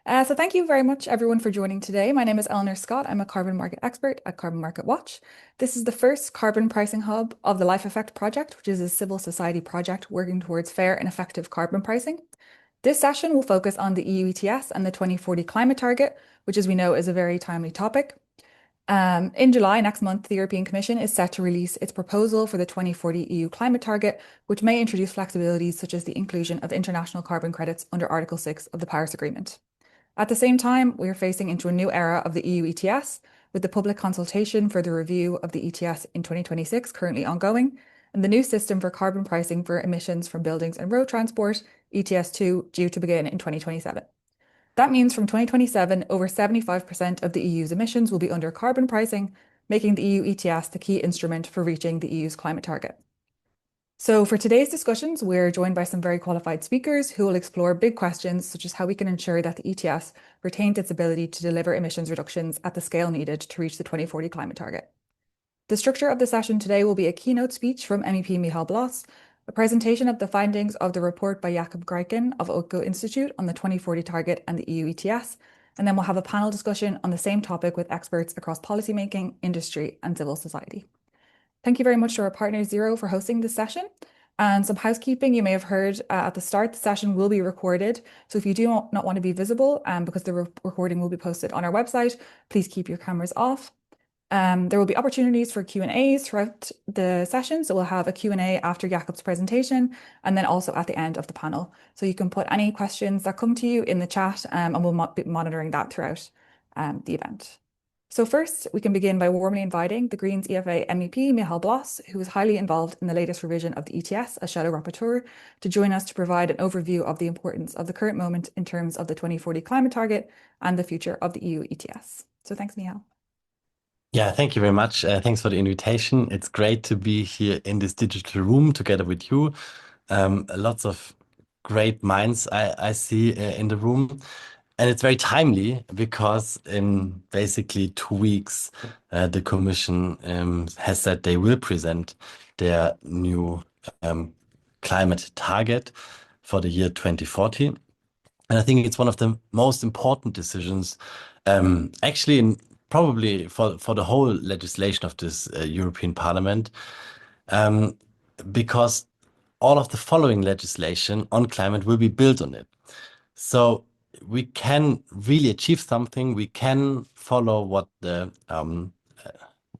So thank you very much everyone for joining today. My name is Eleanor Scott. I'm a carbon market expert at Carbon Market Watch. This is the first carbon pricing hub of the Life Effect project, which is a civil society project working towards fair and effective carbon pricing. This session will focus on the EU ETS and the 2040 climate target, which as we know is a very timely topic. In July next month, the European Commission is set to release its proposal for the 2040 EU climate target, which may introduce flexibilities such as the inclusion of international carbon credits under Article 6 of the Paris Agreement. At the same time, we are facing into a new era of the EU ETS, with the public consultation for the review of the ETS in 2026 currently ongoing, and the new system for carbon pricing for emissions from buildings and road transport, ETS2, due to begin in 2027. That means from 2027, over 75% of the EU's emissions will be under carbon pricing, making the EU ETS the key instrument for reaching the EU's climate target. So for today's discussions, we're joined by some very qualified speakers who will explore big questions such as how we can ensure that the ETS retains its ability to deliver emissions reductions at the scale needed to reach the 2040 climate target. The structure of the session today will be a keynote speech from MEP Michal Bloss, a presentation of the findings of the report by Jakob Greiken of Oeko Institute on the 2040 target and the EU ETS, and then we'll have a panel discussion on the same topic with experts across policymaking, industry, and civil society. Thank you very much to our partner Zero for hosting this session. And some housekeeping you may have heard at the start, the session will be recorded. So if you do not want to be visible, because the recording will be posted on our website, please keep your cameras off. There will be opportunities for Q&As throughout the session. So we'll have a Q&A after Jakob's presentation and then also at the end of the panel. So you can put any questions that come to you in the chat and we'll be monitoring that throughout the event. So first, we can begin by warmly inviting the Greens EFA MEP, Michal Bloss, who is highly involved in the latest revision of the ETS as Shadow Rapporteur, to join us to provide an overview of the importance of the current moment in terms of the 2040 climate target and the future of the EU ETS. So thanks, Michal. Yeah, thank you very much. Thanks for the invitation. It's great to be here in this digital room together with you. Lots of great minds I see in the room. And it's very timely because in basically 2 weeks, the Commission has said they will present their new climate target for the year 2040. And I think it's one of the most important decisions, actually, probably for the whole legislation of this European Parliament, because all of the following legislation on climate will be built on it. So we can really achieve something. We can follow what the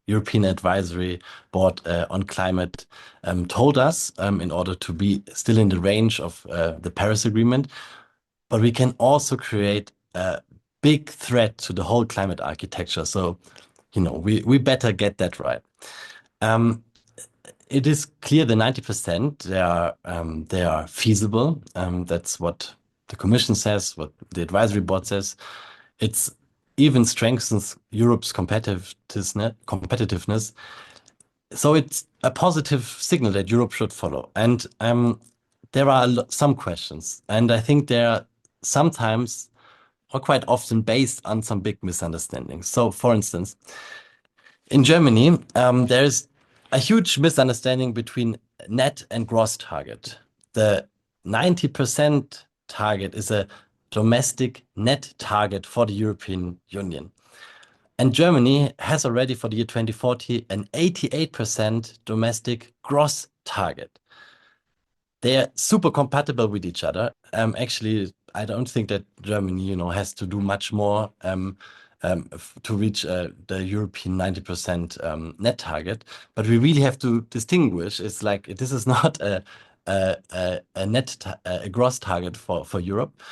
European Advisory Board on Climate told us in order to be still in the range of the Paris Agreement. But we can also create a big threat to the whole climate architecture. So, we better get that right. It is clear the 90% they are feasible. That's what the Commission says, what the Advisory Board says. It's even strengthens Europe's competitiveness. So it's a positive signal that Europe should follow. And there are some questions, and I think they are sometimes or quite often based on some big misunderstandings. So, for instance, in Germany, there's a huge misunderstanding between net and gross target. The 90% target is a domestic net target for the European Union. And Germany has already for the year 2040 an 88% domestic gross target. They are super compatible with each other. Actually, I don't think that Germany, has to do much more to reach the European 90% net target. But we really have to distinguish. It's like this is not a gross target for Europe.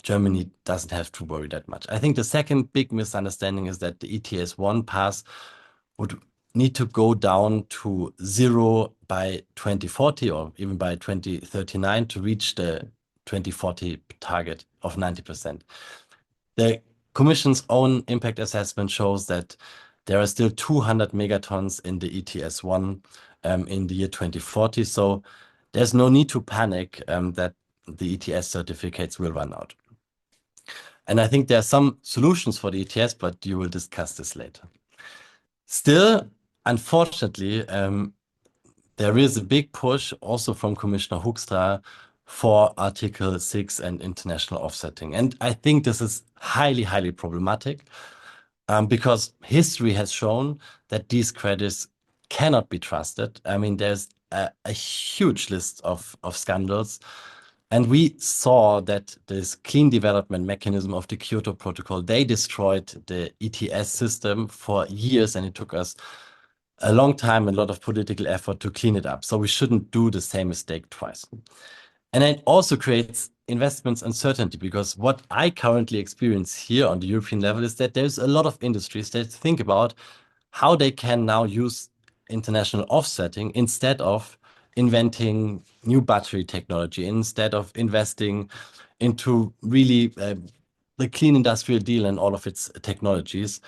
Germany doesn't have to worry that much. I think the second big misunderstanding is that the ETS1 pass would need to go down to 0 by 2040 or even by 2039 to reach the 2040 target of 90%. The Commission's own impact assessment shows that there are still 200 megatons in the ETS1 in the year 2040. So there's no need to panic that the ETS certificates will run out. And I think there are some solutions for the ETS, but you will discuss this later. Still, unfortunately, there is a big push also from Commissioner Hoekstra for Article 6 and international offsetting. And I think this is highly, highly problematic because history has shown that these credits cannot be trusted. I mean, there's a huge list of scandals. And we saw that this clean development mechanism of the Kyoto Protocol, they destroyed the ETS system for years, and it took us a long time, a lot of political effort to clean it up. So we shouldn't do the same mistake twice. And it also creates investments uncertainty because what I currently experience here on the European level is that there's a lot of industries that think about how they can now use international offsetting instead of inventing new battery technology, instead of investing into really the clean industrial deal and all of its technologies.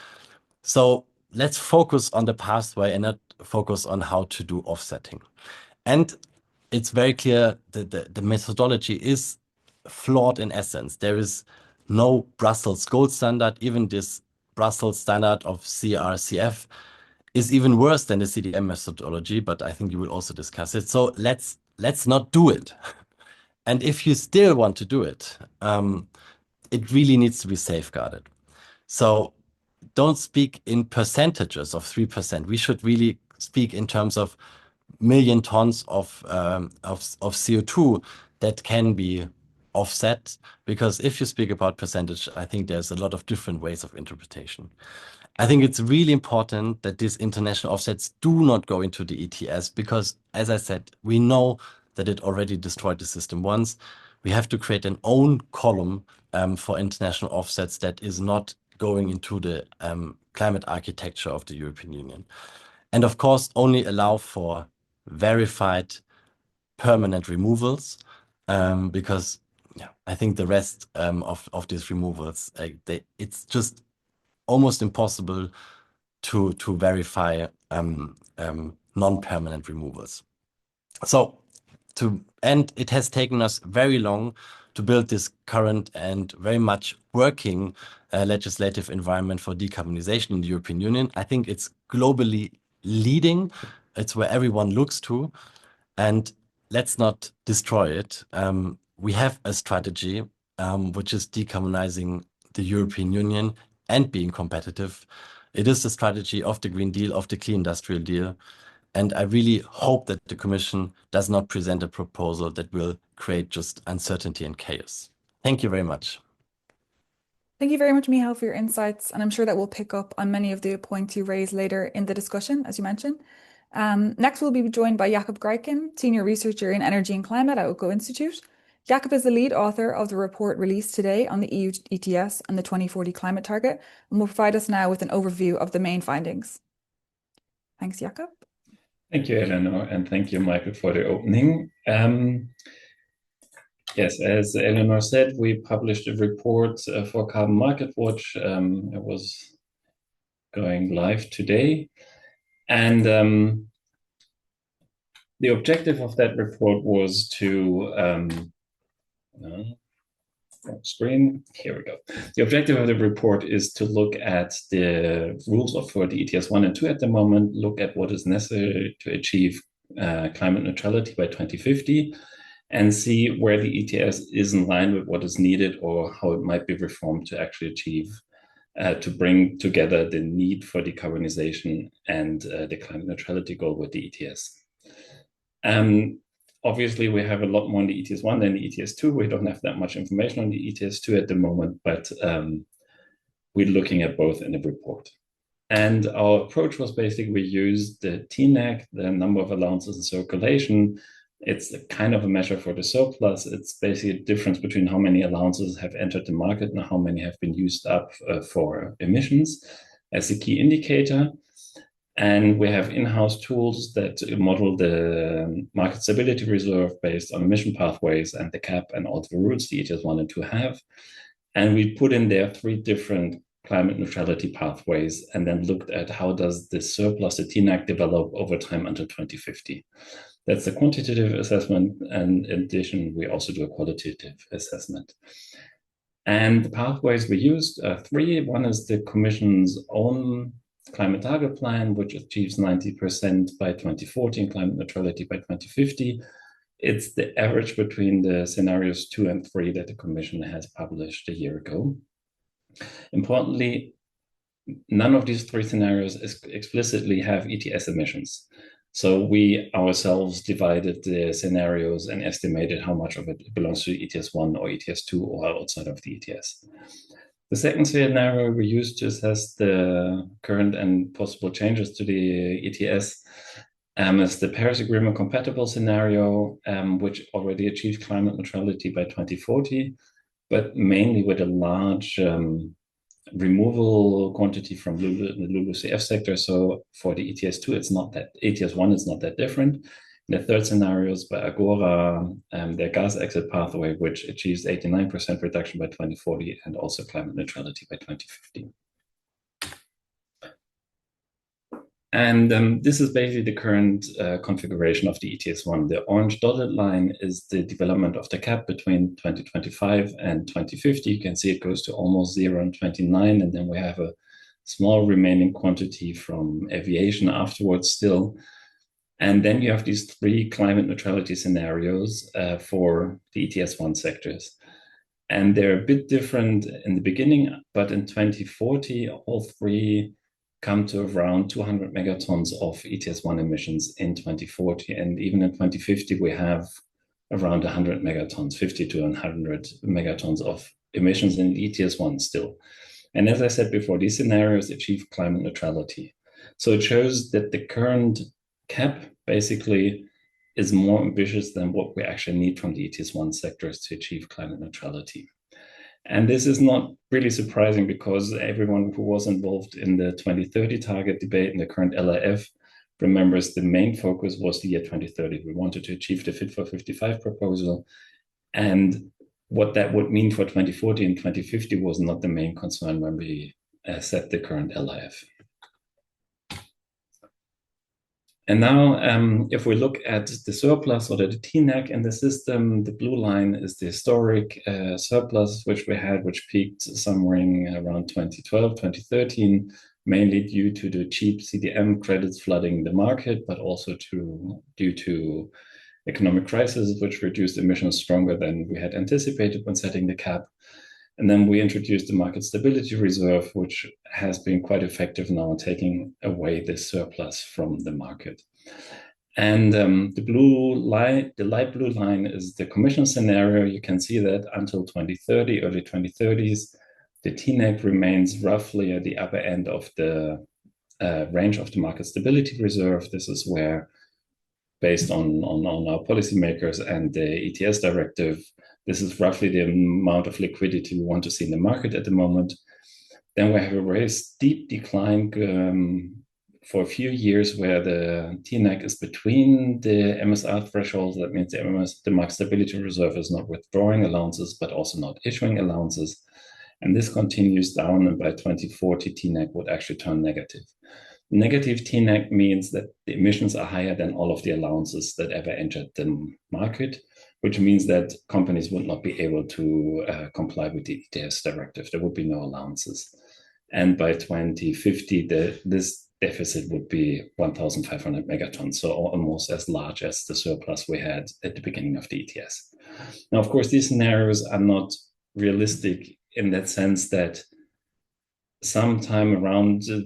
So let's focus on the pathway and not focus on how to do offsetting. And it's very clear that the methodology is flawed in essence. There is no Brussels gold standard. Even this Brussels standard of CRCF is even worse than the CDM methodology, but I think you will also discuss it. So let's not do it. And if you still want to do it, it really needs to be safeguarded. So don't speak in percentages of 3%. We should really speak in terms of million tons of CO2 that can be offset. Because if you speak about percentage, I think there's a lot of different ways of interpretation. I think it's really important that these international offsets do not go into the ETS because, as I said, we know that it already destroyed the system once. We have to create an own column for international offsets that is not going into the climate architecture of the European Union. And of course, only allow for verified permanent removals because I think the rest of these removals, it's just almost impossible to verify non-permanent removals. So and it has taken us very long to build this current and very much working legislative environment for decarbonization in the European Union. I think it's globally leading. It's where everyone looks to. And let's not destroy it. We have a strategy which is decarbonizing the European Union and being competitive. It is the strategy of the Green Deal, of the Clean Industrial Deal. And I really hope that the Commission does not present a proposal that will create just uncertainty and chaos. Thank you very much. Thank you very much, Michal, for your insights. And I'm sure that we'll pick up on many of the points you raised later in the discussion, as you mentioned. Next, we'll be joined by Jakob Greiken, Senior Researcher in Energy and Climate at Oeko Institute. Jakob is the lead author of the report released today on the EU ETS and the 2040 climate target, and will provide us now with an overview of the main findings. Thanks, Jakob. Thank you, Eleanor, and thank you, Michael, for the opening. Yes, as Eleanor said, we published a report for Carbon Market Watch. It was going live today. And the objective of that report was to screen. Here we go. The objective of the report is to look at the rules for the ETS 1 and 2 at the moment, look at what is necessary to achieve climate neutrality by 2050, and see where the ETS is in line with what is needed or how it might be reformed to actually achieve, to bring together the need for decarbonization and the climate neutrality goal with the ETS. Obviously, we have a lot more on the ETS 1 than the ETS 2. We don't have that much information on the ETS 2 at the moment, but we're looking at both in the report. And our approach was basically we used the TNAC, the number of allowances in circulation. It's a kind of a measure for the surplus. It's basically a difference between how many allowances have entered the market and how many have been used up for emissions as a key indicator. And we have in-house tools that model the market stability reserve based on emission pathways and the cap and all the rules the ETS 1 and 2 have. And we put in there 3 different climate neutrality pathways and then looked at how does the surplus, the TNAC, develop over time until 2050. That's the quantitative assessment, and in addition, we also do a qualitative assessment. And the pathways we used are 3. One is the Commission's own climate target plan, which achieves 90% by 2040 and climate neutrality by 2050. It's the average between the scenarios 2 and 3 that the Commission has published a year ago. Importantly, none of these 3 scenarios explicitly have ETS emissions. So we ourselves divided the scenarios and estimated how much of it belongs to ETS 1 or ETS 2 or outside of the ETS. The second scenario we used to assess the current and possible changes to the ETS is the Paris Agreement compatible scenario, which already achieved climate neutrality by 2040, but mainly with a large removal quantity from the LULUCF sector. So for the ETS2, it's not that, ETS1 is not that different. The third scenario is by Agora, their gas exit pathway, which achieves 89% reduction by 2040 and also climate neutrality by 2050. And this is basically the current configuration of the ETS1. The orange dotted line is the development of the cap between 2025 and 2050. You can see it goes to almost 0 in 29, and then we have a small remaining quantity from aviation afterwards still. And then you have these 3 climate neutrality scenarios for the ETS1 sectors. And they're a bit different in the beginning, but in 2040, all 3 come to around 200 megatons of ETS1 emissions in 2040. And even in 2050, we have around 100 megatons, 50 to 100 megatons of emissions in ETS1 still. And as I said before, these scenarios achieve climate neutrality. So it shows that the current cap basically is more ambitious than what we actually need from the ETS1 sectors to achieve climate neutrality. And this is not really surprising because everyone who was involved in the 2030 target debate in the current LIF remembers the main focus was the year 2030. We wanted to achieve the Fit for 55 proposal. And what that would mean for 2040 and 2050 was not the main concern when we set the current LIF. And now, if we look at the surplus or the TNAC in the system, the blue line is the historic surplus which we had, which peaked somewhere around 2012, 2013, mainly due to the cheap CDM credits flooding the market, but also due to economic crisis, which reduced emissions stronger than we had anticipated when setting the cap. And then we introduced the market stability reserve, which has been quite effective now in taking away this surplus from the market. And the light blue line is the Commission scenario. You can see that until 2030, early 2030s, the TNAC remains roughly at the upper end of the range of the market stability reserve. This is where, based on our policymakers and the ETS directive, this is roughly the amount of liquidity we want to see in the market at the moment. Then we have a very steep decline for a few years where the TNAC is between the MSR thresholds. That means the market stability reserve is not withdrawing allowances, but also not issuing allowances. And this continues down, and by 2040, TNAC would actually turn negative. Negative TNAC means that the emissions are higher than all of the allowances that ever entered the market, which means that companies would not be able to comply with the ETS directive. There would be no allowances. And by 2050, this deficit would be 1,500 megatons, so almost as large as the surplus we had at the beginning of the ETS. Now, of course, these scenarios are not realistic in that sense that sometime around the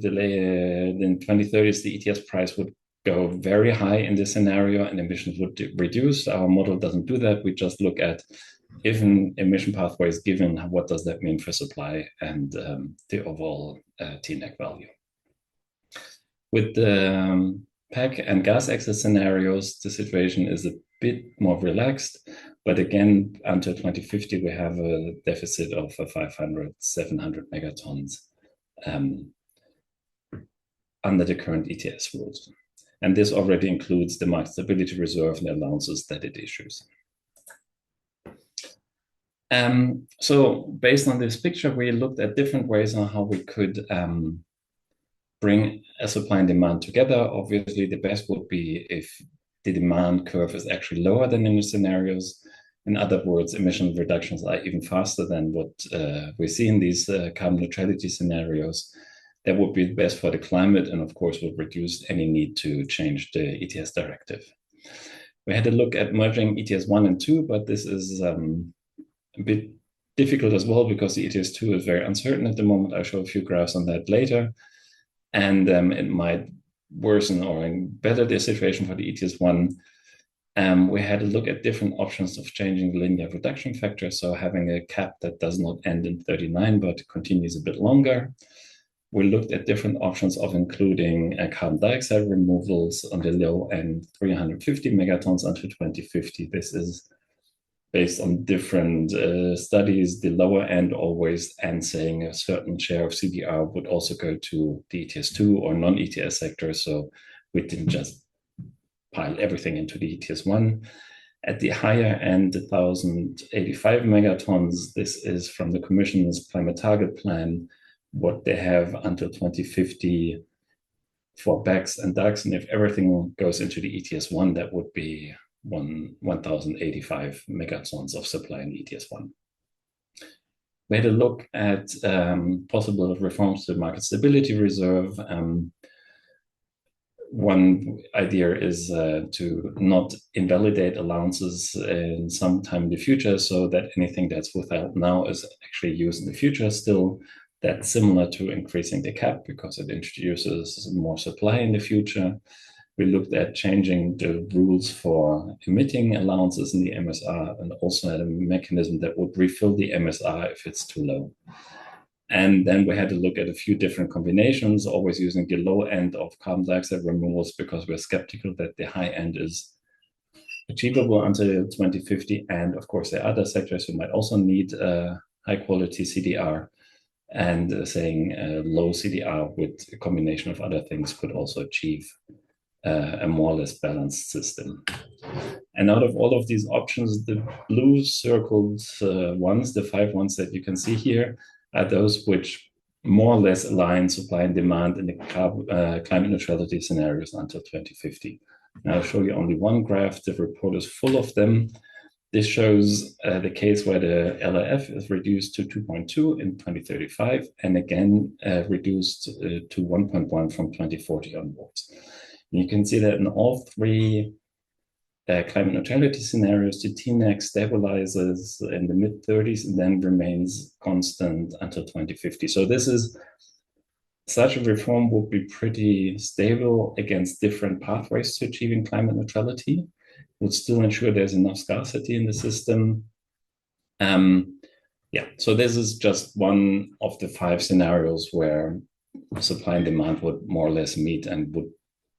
2030s, the ETS price would go very high in this scenario and emissions would reduce. Our model doesn't do that. We just look at if an emission pathway is given, what does that mean for supply and the overall TNAC value. With the PAC and gas exit scenarios, the situation is a bit more relaxed. But again, until 2050, we have a deficit of 500, 700 megatons under the current ETS rules. And this already includes the market stability reserve and the allowances that it issues. So based on this picture, we looked at different ways on how we could bring a supply and demand together. Obviously, the best would be if the demand curve is actually lower than in the scenarios. In other words, emission reductions are even faster than what we see in these carbon neutrality scenarios. That would be best for the climate and, of course, would reduce any need to change the ETS directive. We had a look at merging ETS 1 and 2, but this is a bit difficult as well because the ETS 2 is very uncertain at the moment. I'll show a few graphs on that later. And it might worsen or better the situation for the ETS 1. We had a look at different options of changing the linear reduction factor, so having a cap that does not end in 39 but continues a bit longer. We looked at different options of including carbon dioxide removals on the low end, 350 megatons until 2050. This is based on different studies, the lower end always and saying a certain share of CDR would also go to the ETS2 or non-ETS sector. So we didn't just pile everything into the ETS1. At the higher end, the 1,085 megatons, this is from the Commission's climate target plan, what they have until 2050 for BECCS and DACs. And if everything goes into the ETS1, that would be 1,085 megatons of supply in ETS1. We had a look at possible reforms to the market stability reserve. One idea is to not invalidate allowances in some time in the future, so that anything that's withheld now is actually used in the future still. That's similar to increasing the cap because it introduces more supply in the future. We looked at changing the rules for emitting allowances in the MSR and also had a mechanism that would refill the MSR if it's too low. And then we had to look at a few different combinations, always using the low end of carbon dioxide removals because we're skeptical that the high end is achievable until 2050. And of course, there are other sectors who might also need high quality CDR, and saying low CDR with a combination of other things could also achieve a more or less balanced system. And out of all of these options, the blue circled ones, the 5 ones that you can see here, are those which more or less align supply and demand in the climate neutrality scenarios until 2050. Now I'll show you only one graph. The report is full of them. This shows the case where the LRF is reduced to 2.2 in 2035, and again reduced to 1.1 from 2040 onwards. And you can see that in all 3 climate neutrality scenarios, the TNEC stabilizes in the mid-30s and then remains constant until 2050. So this is such a reform would be pretty stable against different pathways to achieving climate neutrality. Would still ensure there's enough scarcity in the system. So this is just one of the 5 scenarios where supply and demand would more or less meet and would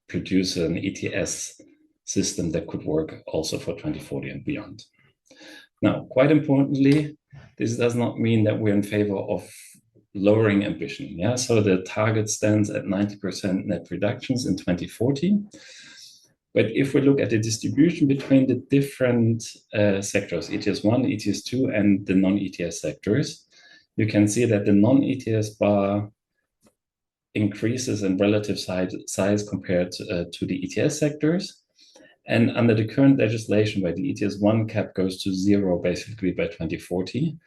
produce an ETS system that could work also for 2040 and beyond. Now, quite importantly, this does not mean that we're in favor of lowering ambition. So the target stands at 90% net reductions in 2040. But if we look at the distribution between the different sectors, ETS1, ETS2, and the non-ETS sectors, you can see that the non-ETS bar increases in relative size compared to the ETS sectors. And under the current legislation, where the ETS1 cap goes to 0 basically by 2040,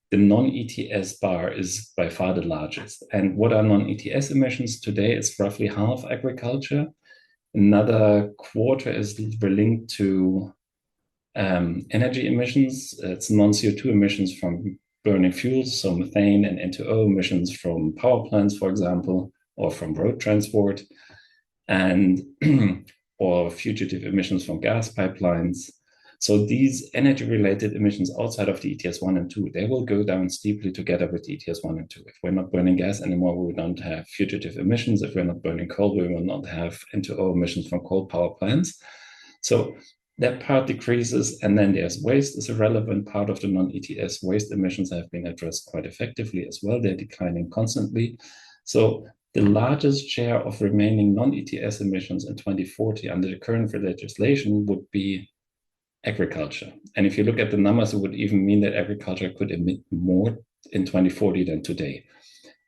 the non-ETS bar is by far the largest. And what are non-ETS emissions today? It's roughly half agriculture. Another quarter is linked to energy emissions. It's non-CO2 emissions from burning fuels, so methane and N2O emissions from power plants, for example, or from road transport, and or fugitive emissions from gas pipelines. So these energy-related emissions outside of the ETS 1 and 2, they will go down steeply together with the ETS 1 and 2. If we're not burning gas anymore, we don't have fugitive emissions. If we're not burning coal, we will not have N2O emissions from coal power plants. So that part decreases, and then there's waste is a relevant part of the non-ETS. Waste emissions have been addressed quite effectively as well. They're declining constantly. So the largest share of remaining non-ETS emissions in 2040 under the current legislation would be agriculture. And if you look at the numbers, it would even mean that agriculture could emit more in 2040 than today,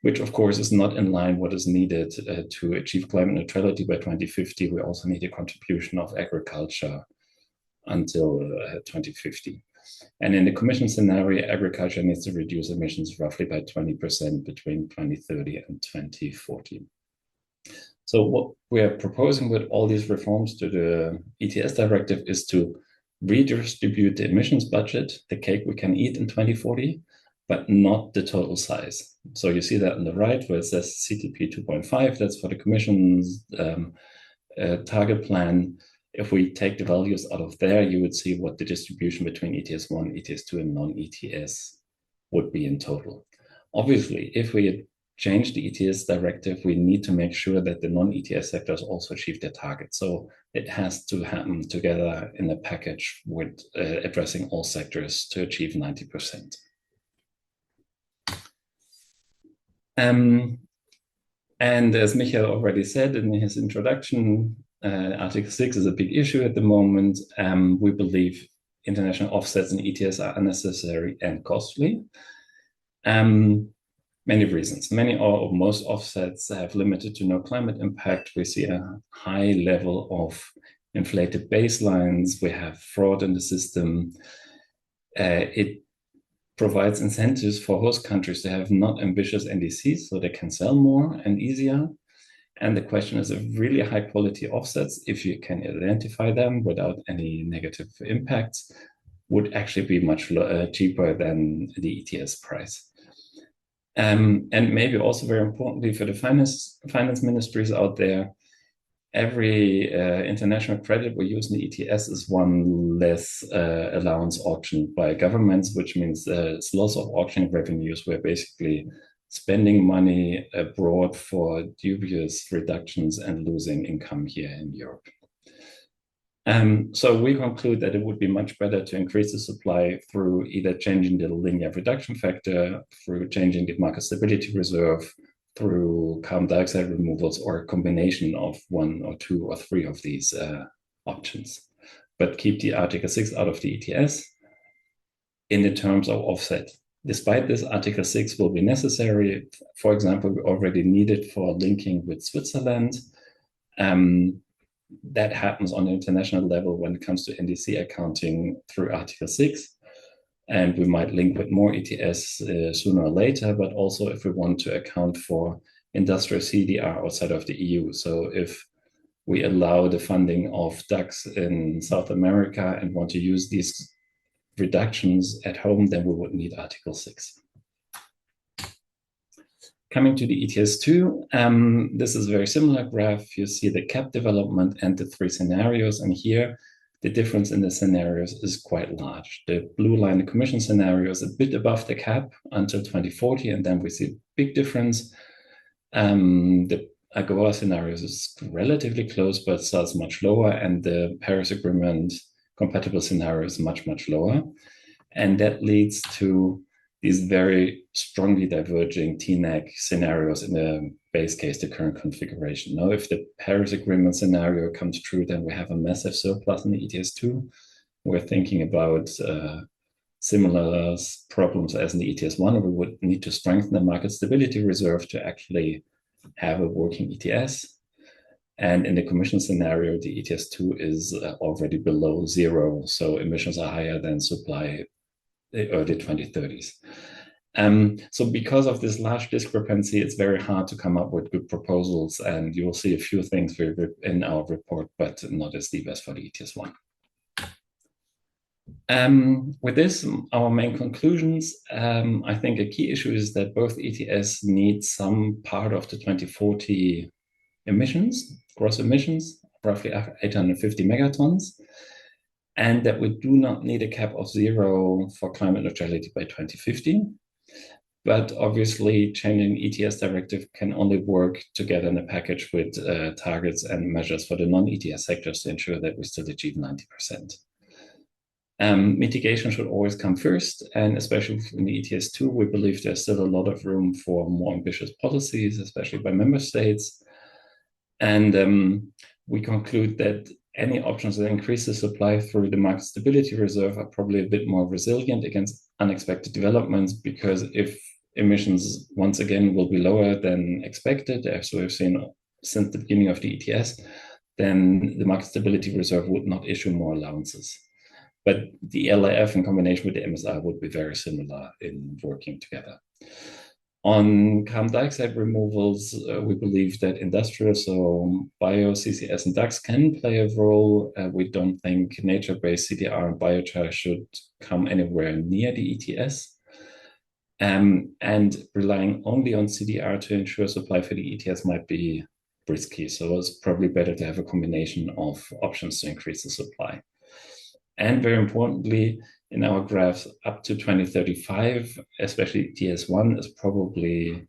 which of course is not in line what is needed to achieve climate neutrality by 2050. We also need a contribution of agriculture until 2050. And in the Commission scenario, agriculture needs to reduce emissions roughly by 20% between 2030 and 2040. So what we are proposing with all these reforms to the ETS directive is to redistribute the emissions budget, the cake we can eat in 2040, but not the total size. So you see that on the right where it says CTP 2.5, that's for the Commission's target plan. If we take the values out of there, you would see what the distribution between ETS 1, ETS 2, and non-ETS would be in total. Obviously, if we change the ETS directive, we need to make sure that the non-ETS sectors also achieve their target. So it has to happen together in a package with addressing all sectors to achieve 90%. And as Michael already said in his introduction, Article 6 is a big issue at the moment. We believe international offsets and ETS are unnecessary and costly. Many reasons. Many or most offsets have limited to no climate impact. We see a high level of inflated baselines. We have fraud in the system. It provides incentives for host countries to have not ambitious NDCs so they can sell more and easier. And the question is, if really high quality offsets, if you can identify them without any negative impacts, would actually be much cheaper than the ETS price. And maybe also very importantly for the finance ministries out there, every international credit we use in the ETS is one less allowance auctioned by governments, which means it's loss of auction revenues. We're basically spending money abroad for dubious reductions and losing income here in Europe. So we conclude that it would be much better to increase the supply through either changing the linear reduction factor, through changing the market stability reserve, through carbon dioxide removals, or a combination of 1 or 2 or 3 of these options. But keep the Article 6 out of the ETS in the terms of offset. Despite this, Article 6 will be necessary. For example, we already need it for linking with Switzerland. That happens on an international level when it comes to NDC accounting through Article 6. And we might link with more ETS sooner or later, but also if we want to account for industrial CDR outside of the EU. So if we allow the funding of ducks in South America and want to use these reductions at home, then we would need Article 6. Coming to the ETS2, this is a very similar graph. You see the cap development and the 3 scenarios. And here, the difference in the scenarios is quite large. The blue line, the Commission scenario, is a bit above the cap until 2040, and then we see a big difference. The AGOA scenario is relatively close, but starts much lower, and the Paris Agreement compatible scenario is much, much lower. And that leads to these very strongly diverging TNEC scenarios in the base case, the current configuration. Now, if the Paris Agreement scenario comes true, then we have a massive surplus in the ETS2. We're thinking about similar problems as in the ETS1. We would need to strengthen the market stability reserve to actually have a working ETS. And in the Commission scenario, the ETS2 is already below 0. So emissions are higher than supply the early 2030s. So because of this large discrepancy, it's very hard to come up with good proposals, and you'll see a few things in our report, but not as deep as for the ETS1. With this, our main conclusions, I think a key issue is that both ETS need some part of the 2040 emissions, gross emissions, roughly 850 megatons, and that we do not need a cap of 0 for climate neutrality by 2050. But obviously, changing ETS directive can only work together in a package with targets and measures for the non-ETS sectors to ensure that we still achieve 90%. Mitigation should always come first, and especially in the ETS2, we believe there's still a lot of room for more ambitious policies, especially by member states. And we conclude that any options that increase the supply through the market stability reserve are probably a bit more resilient against unexpected developments, because if emissions once again will be lower than expected, as we've seen since the beginning of the ETS, then the market stability reserve would not issue more allowances. But the LIF in combination with the MSR would be very similar in working together. On carbon dioxide removals, we believe that industrial, so bio, CCS, and DAX can play a role. We don't think nature-based CDR and biochar should come anywhere near the ETS. And relying only on CDR to ensure supply for the ETS might be risky. So it's probably better to have a combination of options to increase the supply. And very importantly, in our graphs up to 2035, especially TS1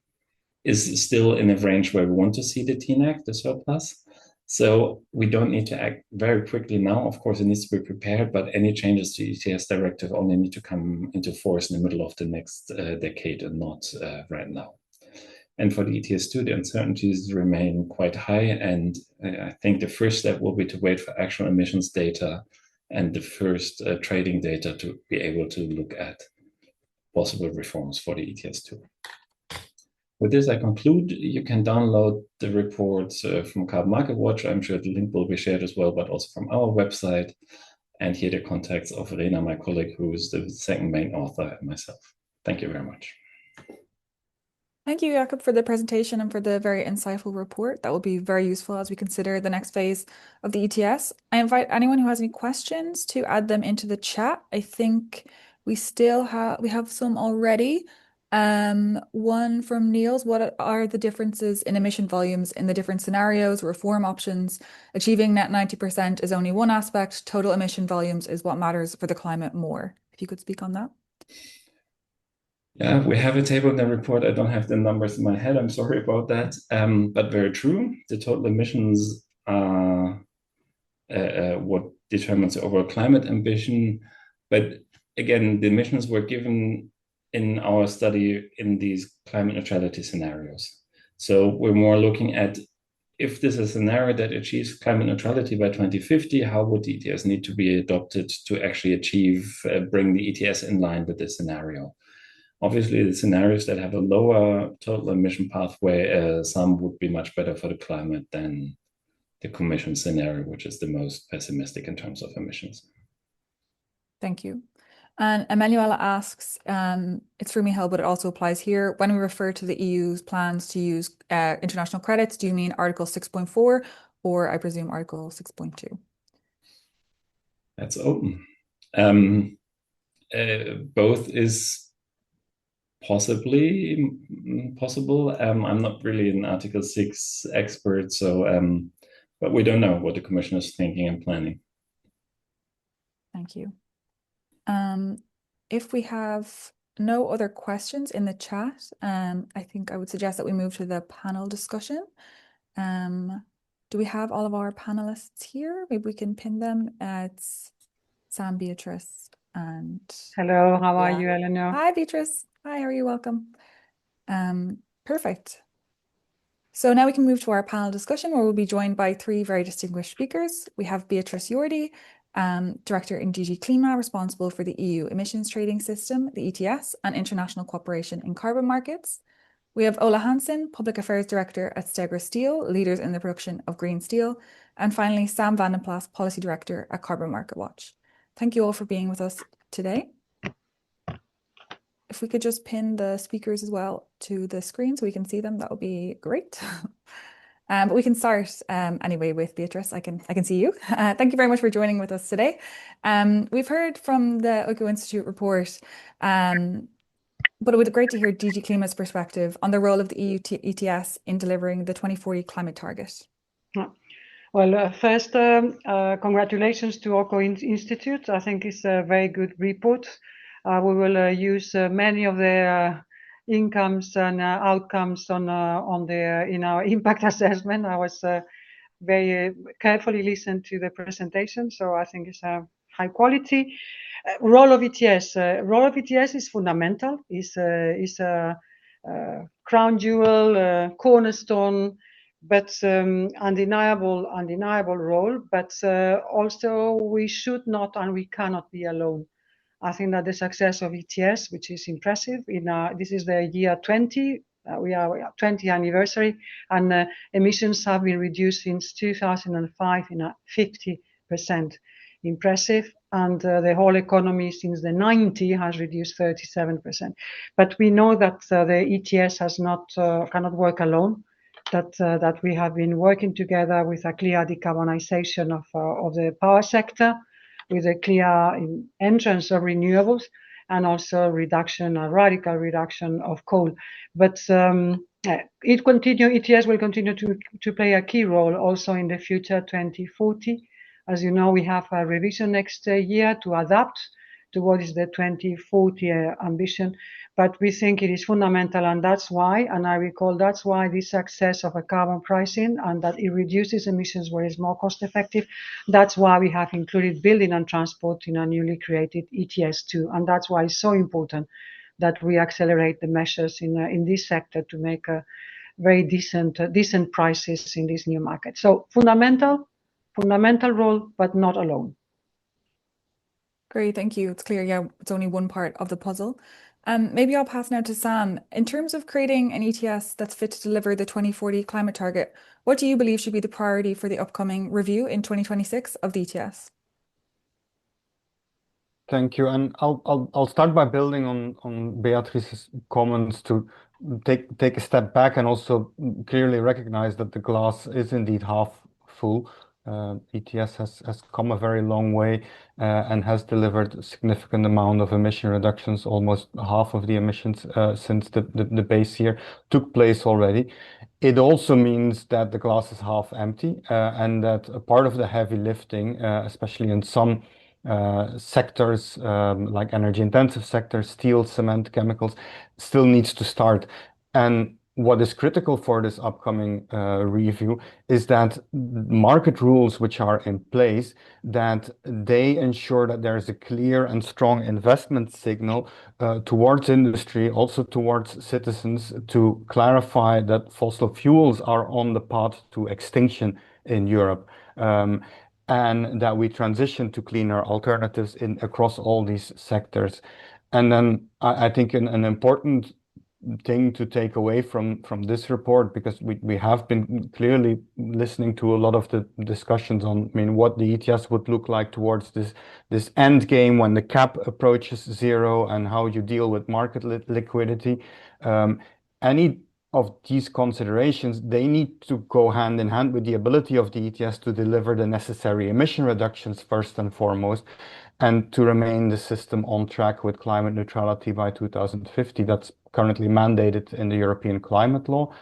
is still in a range where we want to see the TNAC, the surplus. So we don't need to act very quickly now. Of course, it needs to be prepared, but any changes to ETS directive only need to come into force in the middle of the next decade and not right now. And for the ETS2, the uncertainties remain quite high. And I think the first step will be to wait for actual emissions data and the first trading data to be able to look at possible reforms for the ETS2. With this, I conclude. You can download the reports from Carbon Market Watch. I'm sure the link will be shared as well, but also from our website. And here the contacts of Rena, my colleague, who is the second main author, and myself. Thank you very much. Thank you, Jakob, for the presentation and for the very insightful report. That will be very useful as we consider the next phase of the ETS. I invite anyone who has any questions to add them into the chat. I think we have some already. One from Niels: what are the differences in emission volumes in the different scenarios, reform options? Achieving net 90% is only one aspect. Total emission volumes is what matters for the climate more. If you could speak on that. Yeah, we have a table in the report. I don't have the numbers in my head. I'm sorry about that. But very true. The total emissions are what determines the overall climate ambition. But again, the emissions were given in our study in these climate neutrality scenarios. So we're more looking at, if this is a scenario that achieves climate neutrality by 2050, how would the ETS need to be adopted to actually bring the ETS in line with this scenario? Obviously, the scenarios that have a lower total emission pathway, some would be much better for the climate than the Commission scenario, which is the most pessimistic in terms of emissions. Thank you. And Emanuela asks, it's for Michal, but it also applies here. When we refer to the EU's plans to use international credits, do you mean Article 6.4 or I presume Article 6.2? That's open. Both is possible. I'm not really an Article 6 expert, so but we don't know what the Commission is thinking and planning. Thank you. If we have no other questions in the chat, I think I would suggest that we move to the panel discussion. Do we have all of our panelists here? Maybe we can pin them. It's Sam, Beatrice, and... Hello, how are you, Eleanor? Hi, Beatrice. Hi, how are you? Welcome. Perfect. So now we can move to our panel discussion, where we'll be joined by three very distinguished speakers. We have Beatrice Jordi, Director in DG Klima, responsible for the EU emissions trading system, the ETS, and international cooperation in carbon markets. We have Ola Hansen, Public Affairs Director at Stegra Steel, leaders in the production of green steel. And finally, Sam van den Plas, Policy Director at Carbon Market Watch. Thank you all for being with us today. If we could just pin the speakers as well to the screen so we can see them, that would be great. But we can start anyway with Beatrice. I can see you. Thank you very much for joining with us today. We've heard from the Oeko Institute report, but it would be great to hear DG Klima's perspective on the role of the EU ETS in delivering the 2040 climate target. Well, first, congratulations to Oeko Institute. I think it's a very good report. We will use many of their incomes and outcomes in our impact assessment. I was very carefully listened to the presentation, so I think it's a high quality. Role of ETS. Role of ETS is fundamental. Is a crown jewel, cornerstone, but undeniable role. But also we should not and we cannot be alone. I think that the success of ETS, which is impressive, this is the year 20, we are 20th anniversary, and emissions have been reduced since 2005 in 50%. Impressive, and the whole economy since the 90s has reduced 37%. But we know that the ETS has not cannot work alone. That we have been working together with a clear decarbonization of the power sector, with a clear entrance of renewables, and also reduction, a radical reduction of coal. But ETS will continue to play a key role also in the future 2040. As you know, we have a revision next year to adapt to what is the 2040 ambition, but we think it is fundamental, and that's why, and I recall that's why this success of a carbon pricing and that it reduces emissions where it's more cost effective, that's why we have included building and transport in a newly created ETS2, and that's why it's so important that we accelerate the measures in this sector to make very decent prices in this new market. So fundamental role, but not alone. Great, thank you. It's clear, yeah, it's only one part of the puzzle. Maybe I'll pass now to Sam. In terms of creating an ETS that's fit to deliver the 2040 climate target, what do you believe should be the priority for the upcoming review in 2026 of the ETS? Thank you, and I'll start by building on Beatrice's comments to take a step back and also clearly recognize that the glass is indeed half full. ETS has come a very long way and has delivered a significant amount of emission reductions. Almost half of the emissions since the base year took place already. It also means that the glass is half empty and that a part of the heavy lifting, especially in some sectors like energy intensive sectors, steel, cement, chemicals, still needs to start. And what is critical for this upcoming review is that market rules which are in place, that they ensure that there is a clear and strong investment signal towards industry, also towards citizens, to clarify that fossil fuels are on the path to extinction in Europe. And that we transition to cleaner alternatives across all these sectors. And then I think an important thing to take away from this report, because we have been clearly listening to a lot of the discussions on, what the ETS would look like towards this end game when the cap approaches zero and how you deal with market liquidity. Any of these considerations, they need to go hand in hand with the ability of the ETS to deliver the necessary emission reductions first and foremost, and to remain the system on track with climate neutrality by 2050. That's currently mandated in the European climate law.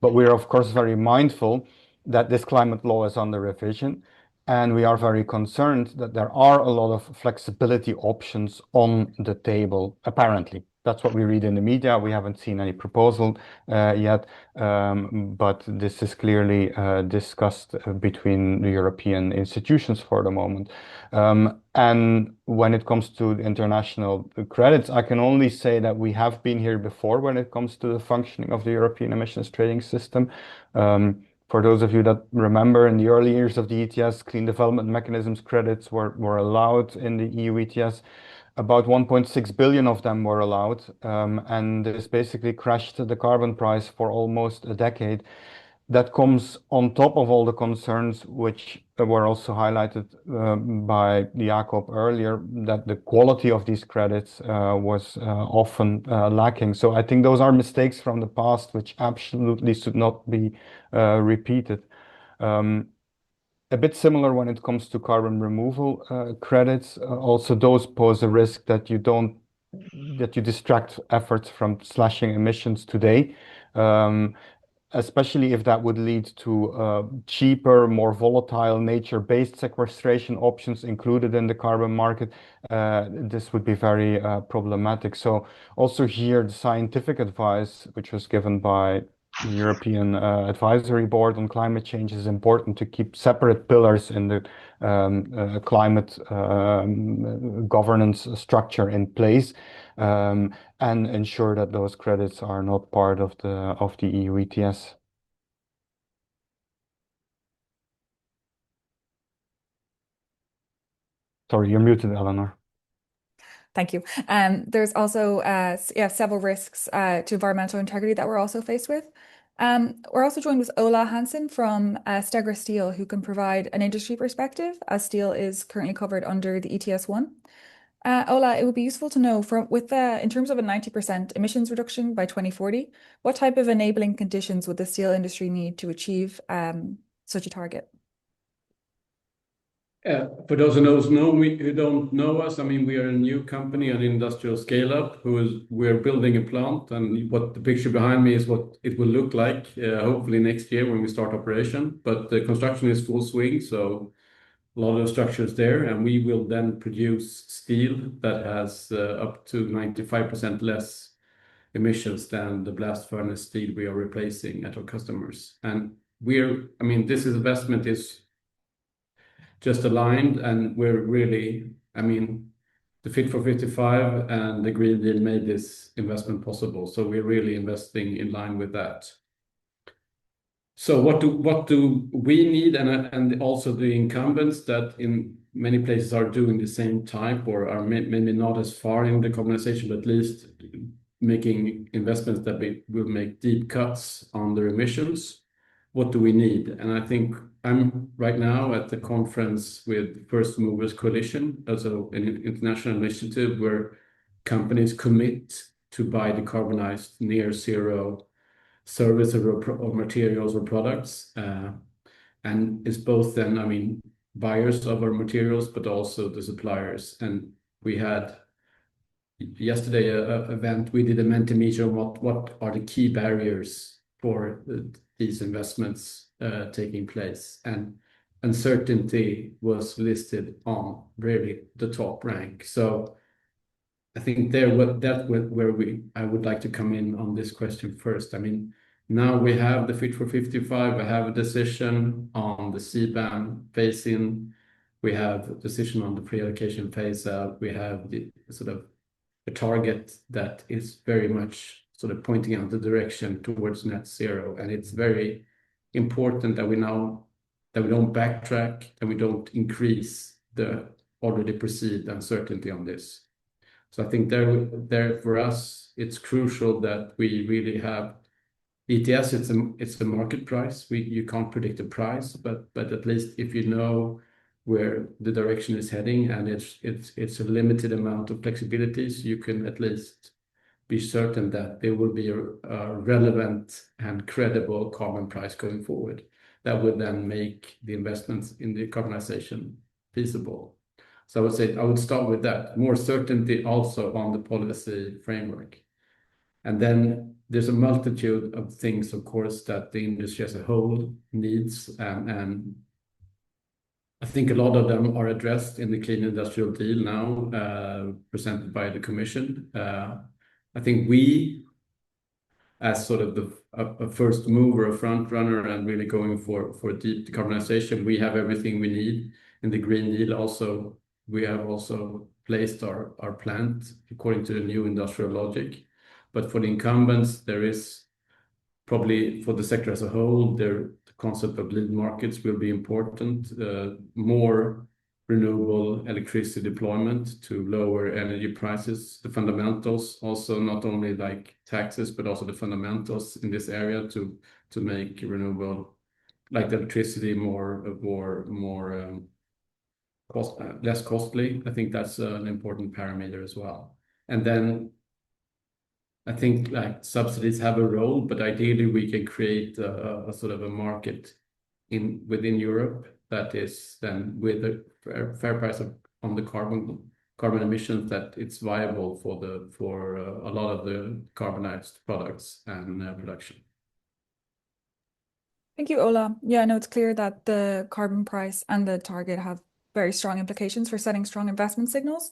But we are, of course, very mindful that this climate law is under revision, and we are very concerned that there are a lot of flexibility options on the table, apparently. That's what we read in the media. We haven't seen any proposal yet, but this is clearly discussed between the European institutions for the moment. And when it comes to international credits, I can only say that we have been here before when it comes to the functioning of the European emissions trading system. For those of you that remember, in the early years of the ETS, clean development mechanisms credits were allowed in the EU ETS. About 1.6 billion of them were allowed, and this basically crashed the carbon price for almost a decade. That comes on top of all the concerns which were also highlighted by Jakob earlier, that the quality of these credits was often lacking. So I think those are mistakes from the past which absolutely should not be repeated. A bit similar when it comes to carbon removal credits. Also, those pose a risk that you distract efforts from slashing emissions today, especially if that would lead to cheaper, more volatile nature-based sequestration options included in the carbon market. This would be very problematic. So also here, the scientific advice, which was given by the European Advisory Board on Climate Change, is important to keep separate pillars in the climate governance structure in place, and ensure that those credits are not part of the EU ETS. Sorry, you're muted, Eleanor. Thank you. There's also several risks to environmental integrity that we're also faced with. We're also joined with Ola Hansen from Stegra Steel, who can provide an industry perspective, as steel is currently covered under the ETS 1. Ola, it would be useful to know in terms of a 90% emissions reduction by 2040, what type of enabling conditions would the steel industry need to achieve such a target? For those who don't know us, I mean, we are a new company, an industrial scale-up. We're building a plant, and what the picture behind me is what it will look like, hopefully next year when we start operation. But the construction is full swing, so a lot of structures there, and we will then produce steel that has up to 95% less emissions than the blast furnace steel we are replacing at our customers. And this investment is just aligned, and we're really, the Fit for 55 and the Green Deal made this investment possible. So we're really investing in line with that. So what do we need, and also the incumbents that in many places are doing the same type or are maybe not as far in decarbonization, but at least making investments that will make deep cuts on their emissions. What do we need? And I think I'm right now at the conference with First Movers Coalition, also an international initiative where companies commit to buy decarbonized near zero service or materials or products. And it's both then, buyers of our materials, but also the suppliers. And we had yesterday an event, we did a Mentimeter on what are the key barriers for these investments taking place. And uncertainty was listed on really the top rank. So I think I would like to come in on this question first. Now we have the Fit for 55, we have a decision on the CBAM phase-in, we have a decision on the pre-allocation phase-out, we have the sort of a target that is very much sort of pointing out the direction towards net zero. And it's very important that we don't backtrack, that we don't increase the already perceived uncertainty on this. So I think there for us, it's crucial that we really have ETS. It's a market price. You can't predict the price, but at least if you know where the direction is heading and it's a limited amount of flexibilities, you can at least be certain that there will be a relevant and credible carbon price going forward that would then make the investments in decarbonization feasible. So I would say I would start with that. More certainty also on the policy framework. And then there's a multitude of things, of course, that the industry as a whole needs. And I think a lot of them are addressed in the Clean Industrial Deal now, presented by the Commission. I think we, as sort of a first mover, a front runner, and really going for deep decarbonization, we have everything we need. In the Green Deal also, we have also placed our plant according to the new industrial logic. But for the incumbents, there is probably for the sector as a whole, the concept of lead markets will be important. More renewable electricity deployment to lower energy prices. The fundamentals also, not only like taxes, but also the fundamentals in this area to make renewable, like the electricity less costly. I think that's an important parameter as well. And then I think like subsidies have a role, but ideally we can create a sort of a market within Europe that is then with a fair price on the carbon emissions, that it's viable for a lot of the carbonized products and production. Thank you, Ola. Yeah, no, it's clear that the carbon price and the target have very strong implications for setting strong investment signals.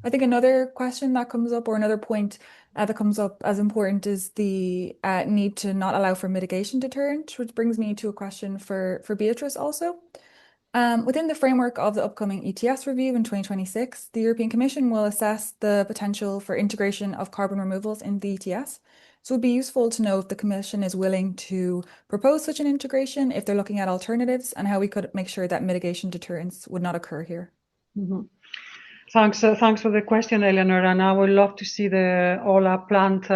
I think another question that comes up, or another point that comes up as important, is the need to not allow for mitigation deterrent, which brings me to a question for Beatrice also. Within the framework of the upcoming ETS review in 2026, the European Commission will assess the potential for integration of carbon removals in the ETS. So it'd be useful to know if the Commission is willing to propose such an integration, if they're looking at alternatives, and how we could make sure that mitigation deterrence would not occur here. Mm-hmm. Thanks for the question, Eleanor. And I would love to see the Ola plant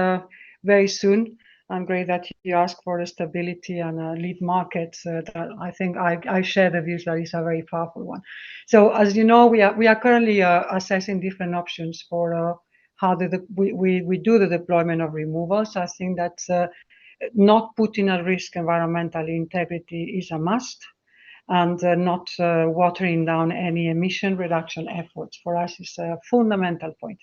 very soon. and great that you ask for the stability and lead markets. That I think I share the views that is a very powerful one. So as you know, we are currently assessing different options for how we do the deployment of removals. I think that not putting at risk environmental integrity is a must, and not watering down any emission reduction efforts for us is a fundamental point.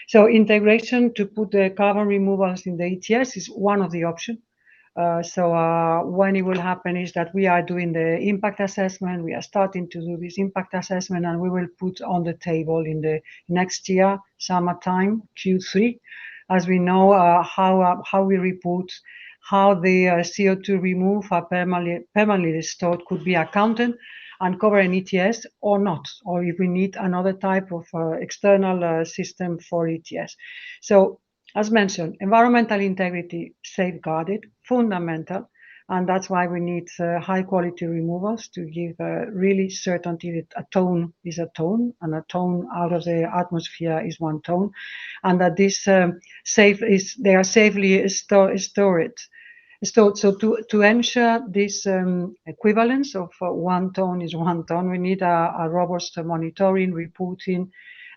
So integration to put the carbon removals in the ETS is one of the options. When it will happen is that we are doing the impact assessment. We are starting to do this impact assessment, and we will put on the table in the next year, summertime, Q3, as we know how we report, how the CO2 removed are permanently stored could be accounted and cover an ETS or not, or if we need another type of external system for ETS. So as mentioned, environmental integrity safeguarded, fundamental, and that's why we need high quality removals to give really certainty that a ton is a ton, and a ton out of the atmosphere is 1 ton, and that this they are safely stored. So to ensure this equivalence of 1 ton is 1 ton, we need a robust monitoring, reporting,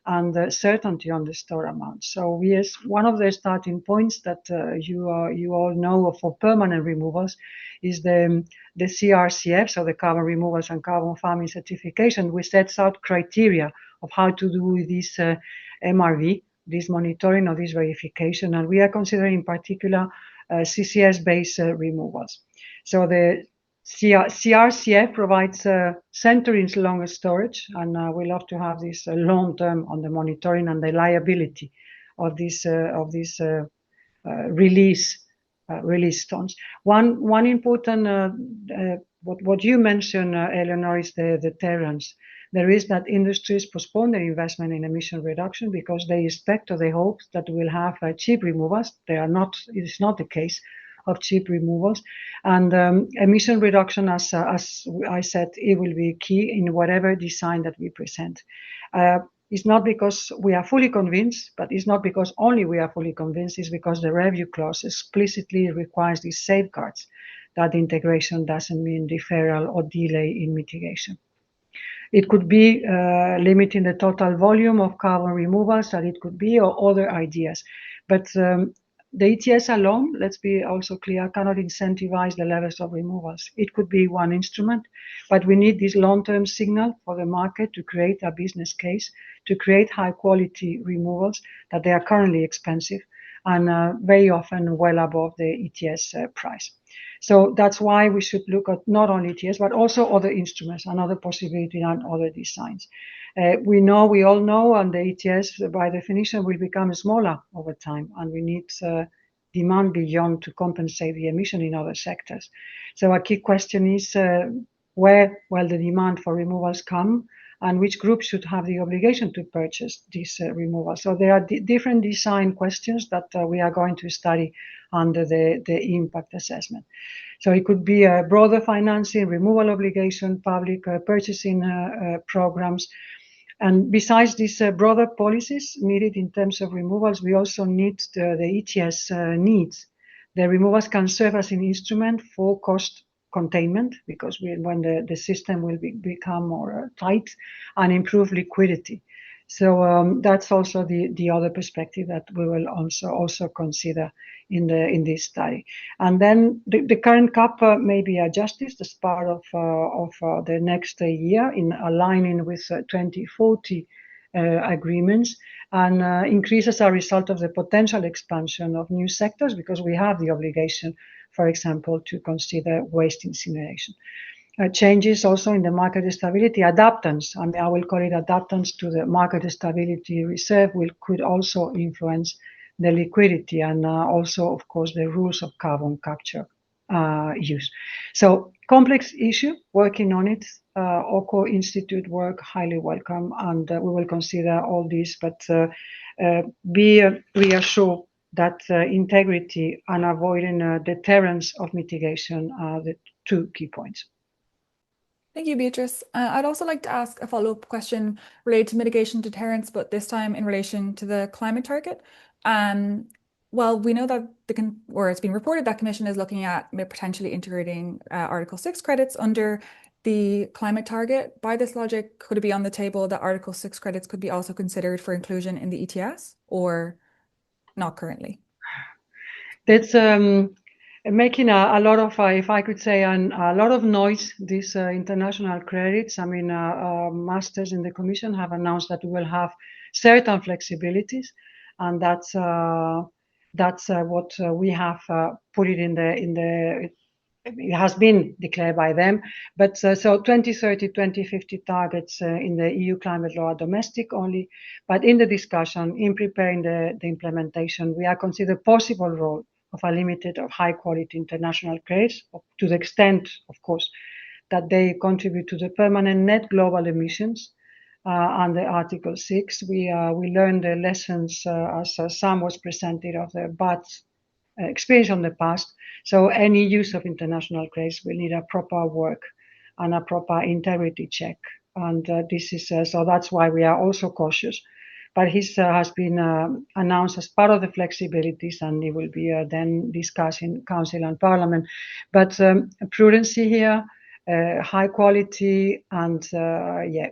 and certainty on the store amount. So yes, one of the starting points that you all know for permanent removals is the CRCF, so the carbon removals and carbon farming certification, which sets out criteria of how to do this MRV, this monitoring or this verification, and we are considering in particular CCS-based removals. So the CRCF provides centuries long storage, and we love to have this long term on the monitoring and the liability of this release tons. One important what you mentioned, Eleanor, is the deterrence. There is that industries postpone their investment in emission reduction because they expect or they hope that we'll have cheap removals. They are not. It is not the case of cheap removals, and emission reduction, as I said, it will be key in whatever design that we present. It's not because we are fully convinced, but it's not because only we are fully convinced. It's because the review clause explicitly requires these safeguards that integration doesn't mean deferral or delay in mitigation. It could be limiting the total volume of carbon removals, that it could be, or other ideas. But the ETS alone, let's be also clear, cannot incentivize the levels of removals. It could be one instrument, but we need this long-term signal for the market to create a business case, to create high-quality removals, that they are currently expensive and very often well above the ETS price. So that's why we should look at not only ETS, but also other instruments and other possibilities and other designs. We all know, and the ETS by definition will become smaller over time, and we need demand beyond to compensate the emission in other sectors. So a key question is where will the demand for removals come, and which groups should have the obligation to purchase these removals. So there are different design questions that we are going to study under the impact assessment. So it could be a broader financing, removal obligation, public purchasing programs. And besides these broader policies needed in terms of removals, we also need the ETS needs. The removals can serve as an instrument for cost containment, because when the system will become more tight, and improve liquidity. So that's also the other perspective that we will also consider in this study. And then the current cap may be adjusted as part of the next year in aligning with 2040 agreements, and increase as a result of the potential expansion of new sectors, because we have the obligation, for example, to consider waste incineration. Changes also in the market stability adaptance, and I will call it adaptance to the market stability reserve, could also influence the liquidity and also, of course, the rules of carbon capture use. So complex issue, working on it. Oeko Institute work, highly welcome, and we will consider all this, but be reassured that integrity and avoiding deterrence of mitigation are the 2 key points. Thank you, Beatrice. I'd also like to ask a follow-up question related to mitigation deterrence, but this time in relation to the climate target. Well, we know that or it's been reported that Commission is looking at potentially integrating Article 6 credits under the climate target. By this logic, could it be on the table that Article 6 credits could be also considered for inclusion in the ETS, or not currently? That's making a lot of, if I could say, a lot of noise, these international credits. I mean, masters in the Commission have announced that we will have certain flexibilities, and that's what we have put it in the. It has been declared by them, but so 2030, 2050 targets in the EU climate law are domestic only. But in the discussion, in preparing the implementation, we are consider possible role of a limited or high quality international credits to the extent, of course, that they contribute to the permanent net global emissions under Article 6. We learned the lessons as Sam was presented of the bad experience from the past. So any use of international credits will need a proper work and a proper integrity check. And this is so that's why we are also cautious. But this has been announced as part of the flexibilities, and it will be then discussed in Council and Parliament. But prudency here, high quality, and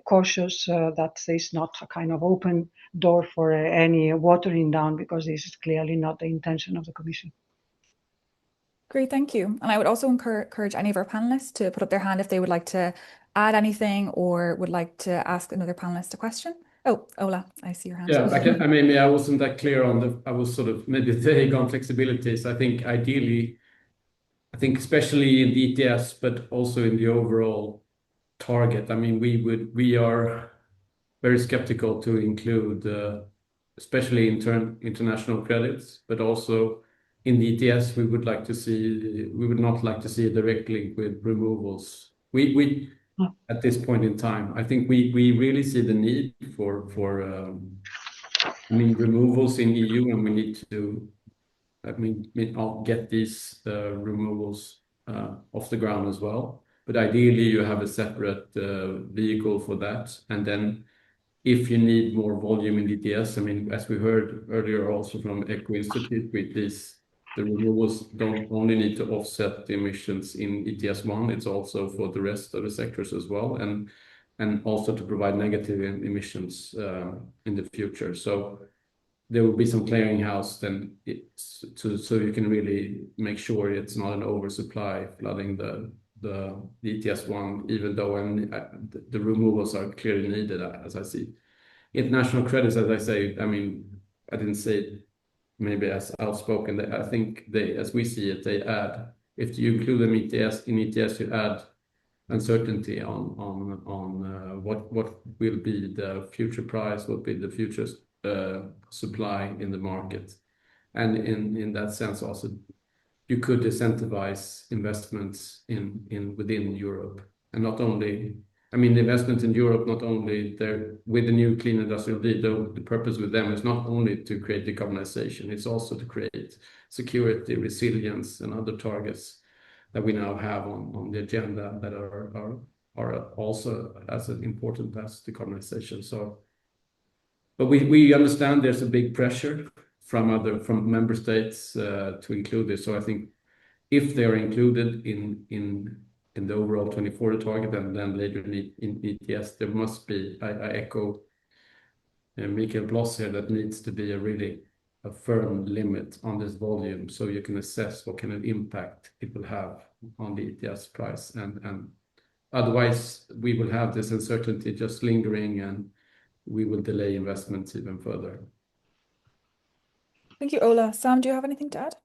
cautious. That is not a kind of open door for any watering down, because this is clearly not the intention of the Commission. Great, thank you. And I would also encourage any of our panelists to put up their hand if they would like to add anything or would like to ask another panelist a question. Oh, Ola, I see your hand. Yeah, maybe I wasn't that clear on I was sort of maybe vague on flexibilities. I think ideally, especially in the ETS, but also in the overall target, I mean, we are very skeptical to include, especially international credits, but also in the ETS, we would not like to see a direct link with removals. We at this point in time, I think we really see the need for removals in EU, and we need to get these removals off the ground as well. But ideally, you have a separate vehicle for that, and then if you need more volume in ETS, I mean, as we heard earlier also from Oeko Institute, with this, the removals don't only need to offset the emissions in ETS 1, it's also for the rest of the sectors as well, and also to provide negative emissions in the future. So there will be some clearinghouse then so you can really make sure it's not an oversupply flooding the ETS 1, even though the removals are clearly needed, as I see. International credits, as I say, I mean, I didn't say it maybe as outspoken. I think as we see it, they add, if you include them in ETS, you add uncertainty on what will be the future price, what will be the future supply in the market. And in that sense also, you could incentivize investments within Europe, and not only, I mean, the investment in Europe, not only there with the new clean industrial deal, the purpose with them is not only to create decarbonization, it's also to create security, resilience, and other targets that we now have on the agenda that are also as important as decarbonization. So, but we understand there's a big pressure from member states to include this. So I think if they are included in the overall 2040 target and then later in ETS, there must be, I echo Mikael Bloss here, that needs to be a firm limit on this volume, so you can assess what kind of impact it will have on the ETS price, and otherwise we will have this uncertainty just lingering, and we will delay investments even further. Thank you, Ola. Sam, do you have anything to add?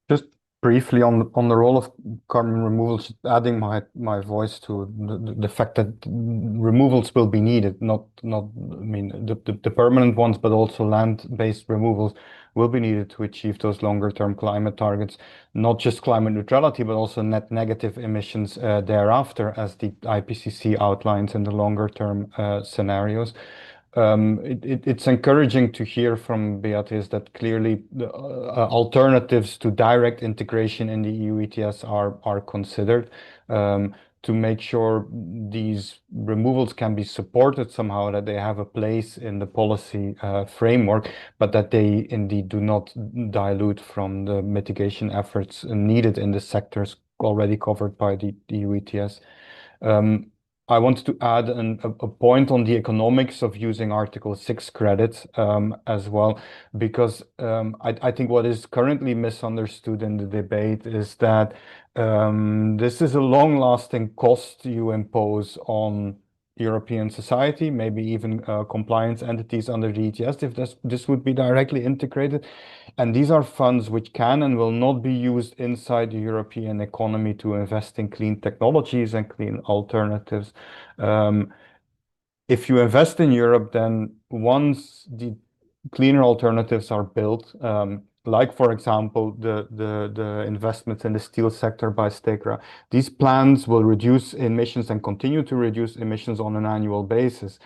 Just briefly on the role of carbon removals, adding my voice to the fact that removals will be needed, not I mean the permanent ones, but also land-based removals will be needed to achieve those longer-term climate targets, not just climate neutrality, but also net negative emissions thereafter, as the IPCC outlines in the longer-term scenarios. It's encouraging to hear from Beatrice that clearly the alternatives to direct integration in the EU ETS are considered, to make sure these removals can be supported somehow, that they have a place in the policy framework, but that they indeed do not dilute from the mitigation efforts needed in the sectors already covered by the EU ETS. I wanted to add a point on the economics of using Article 6 credits as well, because I think what is currently misunderstood in the debate is that this is a long-lasting cost you impose on European society, maybe even compliance entities under the ETS, if this would be directly integrated. And these are funds which can and will not be used inside the European economy to invest in clean technologies and clean alternatives. If you invest in Europe, then once the cleaner alternatives are built, like for example the investments in the steel sector by Stegra, these plans will reduce emissions and continue to reduce emissions on an annual basis.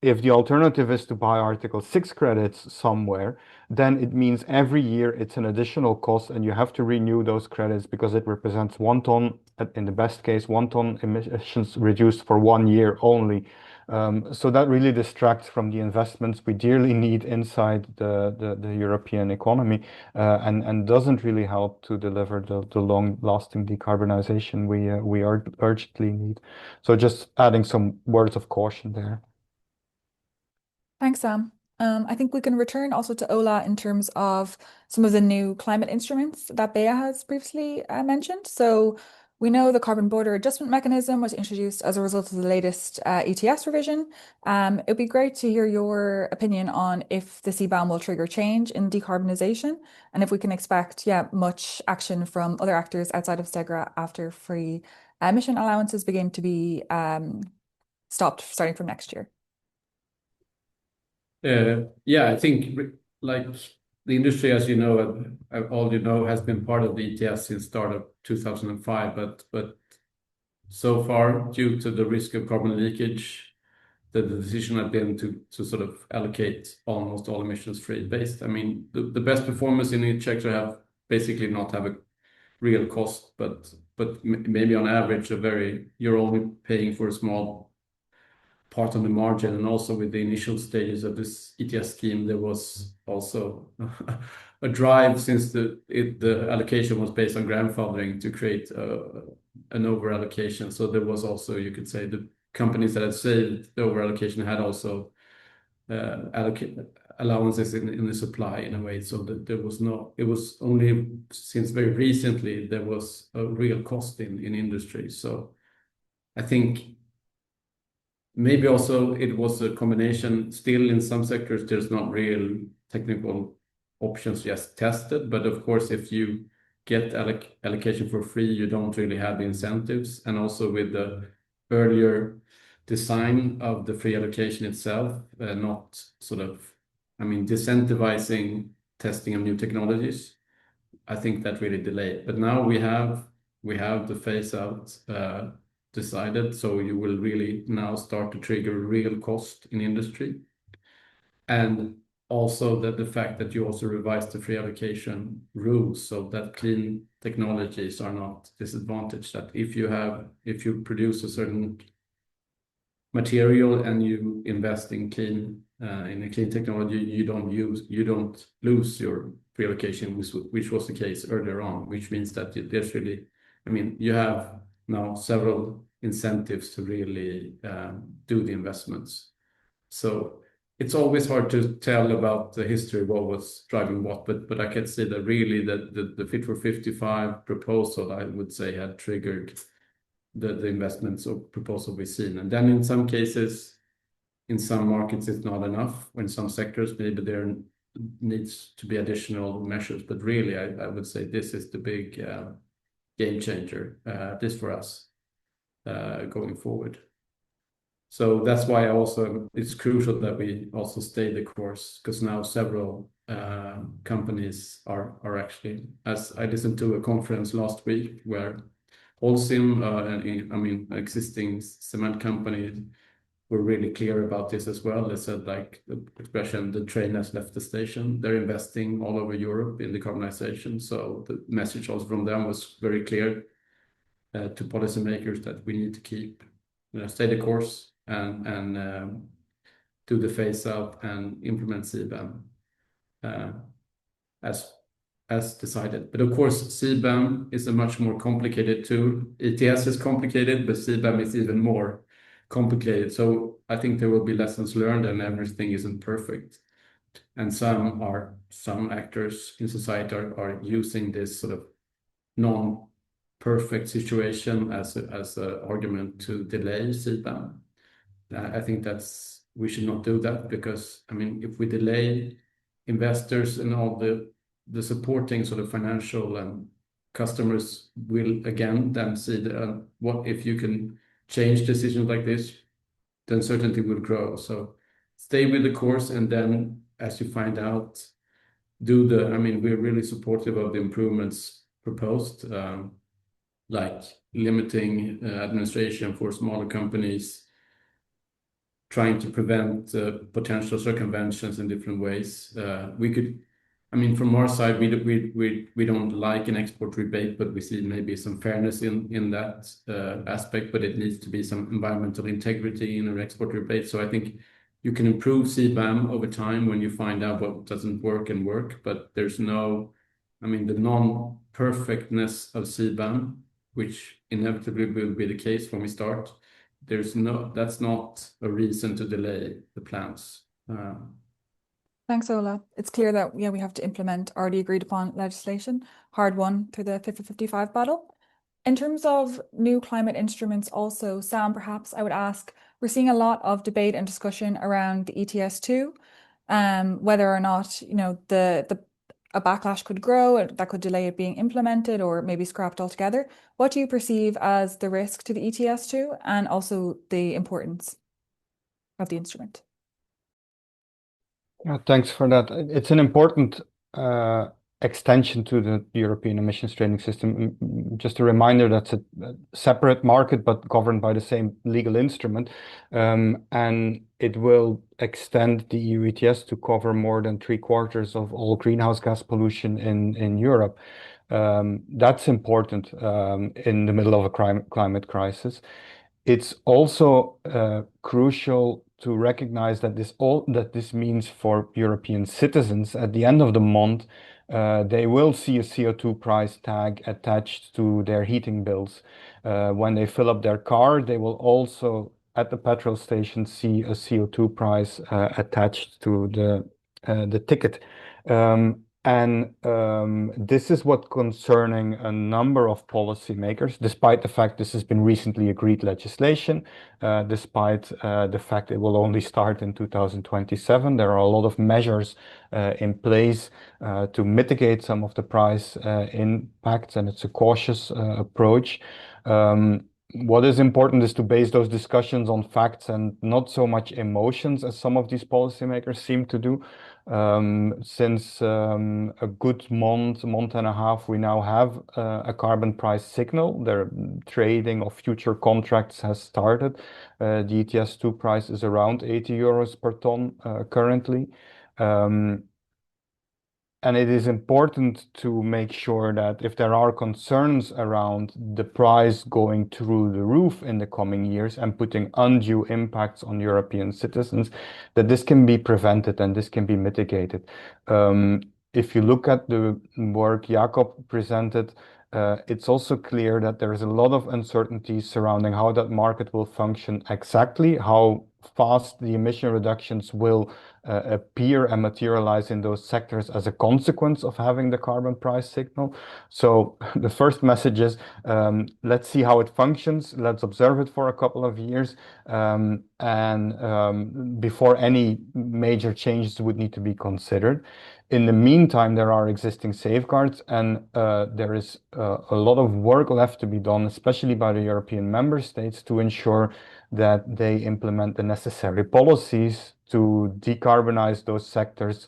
If the alternative is to buy Article 6 credits somewhere, then it means every year it's an additional cost and you have to renew those credits because it represents 1 ton, in the best case, 1 ton emissions reduced for 1 year only. So that really distracts from the investments we dearly need inside the European economy, and doesn't really help to deliver the long-lasting decarbonization we urgently need. So just adding some words of caution there. Thanks, Sam. I think we can return also to Ola in terms of some of the new climate instruments that Bea has previously mentioned. So we know the carbon border adjustment mechanism was introduced as a result of the latest ETS revision. It'd be great to hear your opinion on if the CBAM will trigger change in decarbonisation and if we can expect, much action from other actors outside of Stegra after free emission allowances begin to be stopped starting from next year. Yeah, I think like the industry, as you know, all you know, has been part of the ETS since start of 2005, but so far, due to the risk of carbon leakage, the decision had been to sort of allocate almost all emissions free based. I mean, the best performers in each sector have basically not have a real cost, but maybe on average you're only paying for a small part on the margin. And also with the initial stages of this ETS scheme, there was also a drive, since the allocation was based on grandfathering, to create an over allocation. So there was also, you could say, the companies that had saved the over allocation had also allowances in the supply in a way, so that it was only since very recently there was a real cost in industry. So I think maybe also it was a combination. Still, in some sectors, there's not real technical options just tested. But of course, if you get allocation for free, you don't really have the incentives. And also with the earlier design of the free allocation itself, not sort of, I mean, disincentivizing testing of new technologies, I think that really delayed. But now we have the phase out decided, so you will really now start to trigger real cost in industry. And also that the fact that you also revised the free allocation rules so that clean technologies are not disadvantaged. That if you produce a certain material and you invest in a clean technology, you don't lose your free allocation, which was the case earlier on, which means that there's really, I mean, you have now several incentives to really do the investments. So it's always hard to tell about the history, what was driving what, but I can say that really the Fit for 55 proposal, I would say, had triggered the investments or proposal we've seen. And then in some cases, in some markets, it's not enough. In some sectors, maybe there needs to be additional measures. But really, I would say this is the big game changer, this for us going forward. So that's why it's crucial that we also stay the course, because now several companies are actually, as I listened to a conference last week where Holcim, I mean, existing cement company, were really clear about this as well. They said, like the expression, the train has left the station. They're investing all over Europe in decarbonization. So the message also from them was very clear to policymakers that we need to keep, stay the course and do the phase out and implement CBAM as decided. But of course, CBAM is a much more complicated tool. ETS is complicated, but CBAM is even more complicated. So I think there will be lessons learned, and everything isn't perfect. And some actors in society are using this sort of non-perfect situation as an argument to delay CBAM. I think we should not do that, because I mean, if we delay, investors and all the supporting sort of financial and customers will again then see what if you can change decisions like this, the uncertainty will grow. So stay with the course, and then as you find out, I mean, we're really supportive of the improvements proposed, like limiting administration for smaller companies, trying to prevent potential circumventions in different ways. I mean, from our side, we don't like an export rebate, but we see maybe some fairness in that aspect, but it needs to be some environmental integrity in an export rebate. So I think you can improve CBAM over time when you find out what doesn't work, but there's no, I mean, the non-perfectness of CBAM, which inevitably will be the case when we start, that's not a reason to delay the plans. Thanks, Ola. It's clear that we have to implement already agreed upon legislation, hard won through the Fit for 55 battle. In terms of new climate instruments also, Sam, perhaps I would ask, we're seeing a lot of debate and discussion around the ETS2, whether or not, a backlash could grow that could delay it being implemented or maybe scrapped altogether. What do you perceive as the risk to the ETS2 and also the importance of the instrument? Thanks for that. It's an important extension to the European emissions trading system. Just a reminder, that's a separate market, but governed by the same legal instrument. And it will extend the EU ETS to cover more than 3/4 of all greenhouse gas pollution in Europe. That's important in the middle of a climate crisis. It's also crucial to recognize that this means for European citizens at the end of the month, they will see a CO2 price tag attached to their heating bills. When they fill up their car, they will also at the petrol station see a CO2 price attached to the ticket. This is what concerning a number of policymakers, despite the fact this has been recently agreed legislation, despite the fact it will only start in 2027. There are a lot of measures in place to mitigate some of the price impacts, and it's a cautious approach. What is important is to base those discussions on facts and not so much emotions as some of these policymakers seem to do. Since a good month and a half, we now have a carbon price signal. The trading of future contracts has started. The ETS2 price is around 80 euros per ton currently. And it is important to make sure that if there are concerns around the price going through the roof in the coming years and putting undue impacts on European citizens, that this can be prevented and this can be mitigated. If you look at the work Jakob presented, it's also clear that there is a lot of uncertainty surrounding how that market will function exactly, how fast the emission reductions will appear and materialize in those sectors as a consequence of having the carbon price signal. So the first message is, let's see how it functions. Let's observe it for a couple of years. Before any major changes would need to be considered. In the meantime, there are existing safeguards, and there is a lot of work left to be done, especially by the European member states, to ensure that they implement the necessary policies to decarbonize those sectors,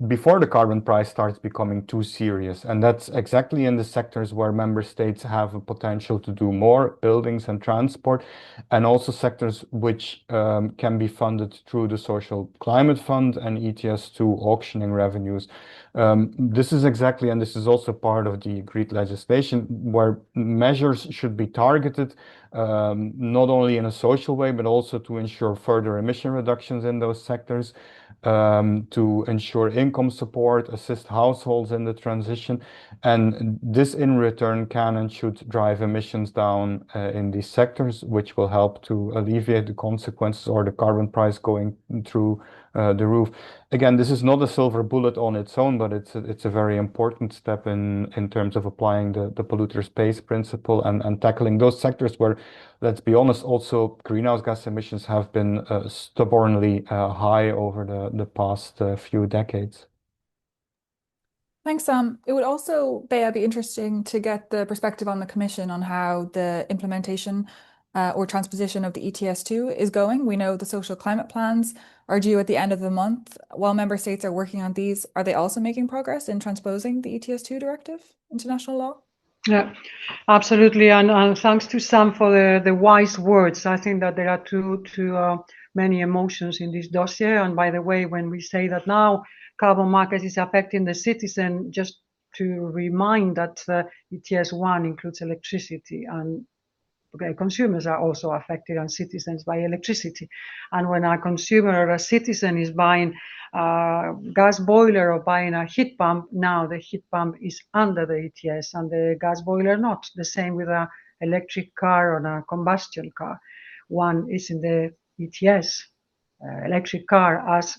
before the carbon price starts becoming too serious. And that's exactly in the sectors where member states have a potential to do more, buildings and transport, and also sectors which can be funded through the Social Climate Fund and ETS2 auctioning revenues. This is exactly, and this is also part of the agreed legislation, where measures should be targeted not only in a social way, but also to ensure further emission reductions in those sectors, to ensure income support, assist households in the transition. And this in return can and should drive emissions down in these sectors, which will help to alleviate the consequences or the carbon price going through the roof. Again, this is not a silver bullet on its own, but it's a very important step in terms of applying the polluter pays principle and tackling those sectors where, let's be honest, also greenhouse gas emissions have been stubbornly high over the past few decades. Thanks, Sam. It would also, Bea, be interesting to get the perspective on the Commission on how the implementation or transposition of the ETS2 is going. We know the social climate plans are due at the end of the month. While member states are working on these, are they also making progress in transposing the ETS2 directive into national law? Yeah, absolutely. And thanks to Sam for the wise words. I think that there are too many emotions in this dossier. And by the way, when we say that now carbon market is affecting the citizen, just to remind that ETS1 includes electricity, and consumers are also affected, and citizens, by electricity. And when a consumer or a citizen is buying a gas boiler or buying a heat pump, now the heat pump is under the ETS and the gas boiler not. The same with an electric car or a combustion car. One is in the ETS. Electric car as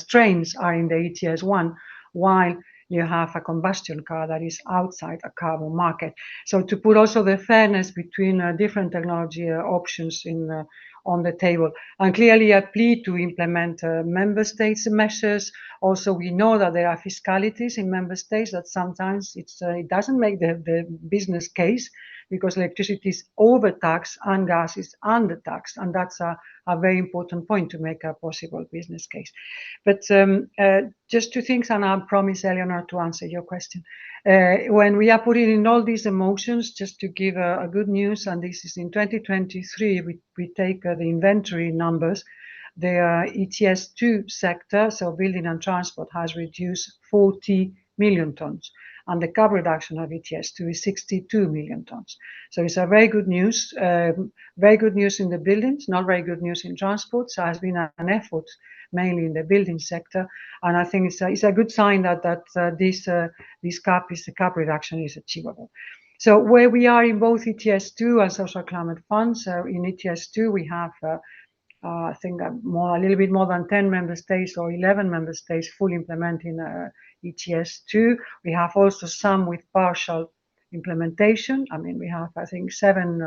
trains are in the ETS1, while you have a combustion car that is outside a carbon market. So to put also the fairness between different technology options on the table, and clearly a plea to implement member states measures. Also, we know that there are fiscalities in member states that sometimes it doesn't make the business case, because electricity is overtaxed and gas is undertaxed, and that's a very important point to make a possible business case. But just two things, and I promise, Eleanor, to answer your question. When we are putting in all these emotions, just to give a good news, and this is in 2023, we take the inventory numbers. The ETS2 sector, so building and transport, has reduced 40 million tons. And the carbon reduction of ETS2 is 62 million tons. So it's a very good news. Very good news in the buildings, not very good news in transport. So it has been an effort mainly in the building sector, and I think it's a good sign that this cap reduction is achievable. So where we are in both ETS2 and social climate funds, in ETS2 we have I think a little bit more than 10 member states or 11 member states fully implementing ETS2. We have also some with partial implementation. I mean, we have, I think, seven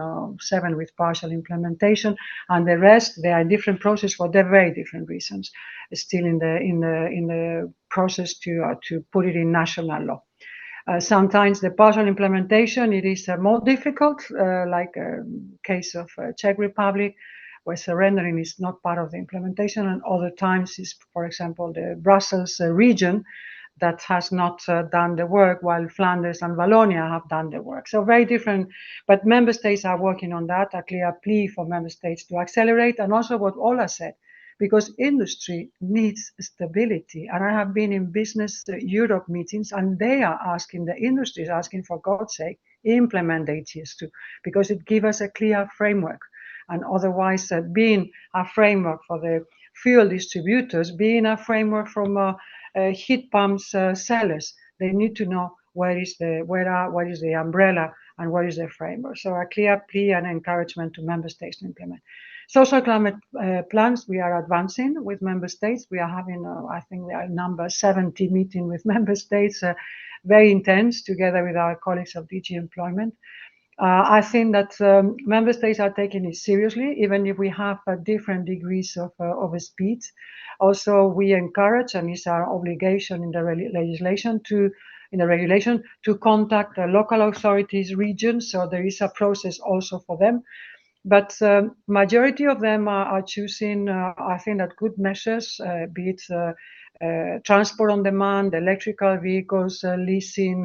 with partial implementation, and the rest, they are different process for very different reasons, still in the process to put it in national law. Sometimes the partial implementation, it is more difficult, like case of Czech Republic, where surrendering is not part of the implementation, and other times is, for example, the Brussels region that has not done the work, while Flanders and Wallonia have done the work. So very different, but member states are working on that, a clear plea for member states to accelerate, and also what Ola said, because industry needs stability. And I have been in Business Europe meetings, and they are asking, the industry is asking, for God's sake, implement the ETS2, because it gives us a clear framework. And otherwise, being a framework for the fuel distributors, being a framework from heat pumps sellers, they need to know what is the umbrella and what is the framework. So a clear plea and encouragement to member states to implement. Social climate plans, we are advancing with member states. We are having, I think we are number 70 meeting with member states, very intense, together with our colleagues of DG Employment. I think that member states are taking it seriously, even if we have different degrees of speed. Also, we encourage, and it's our obligation in the regulation to contact the local authorities, regions. So there is a process also for them. But majority of them are choosing, I think, that good measures, be it transport on demand, electrical vehicles, leasing,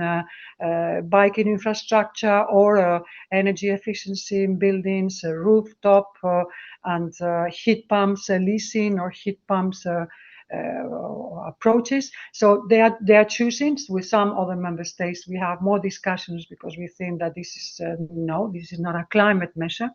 biking infrastructure, or energy efficiency in buildings, rooftop and heat pumps leasing or heat pumps approaches. So they are choosing. With some other member states, we have more discussions because we think that this is this is not a climate measure.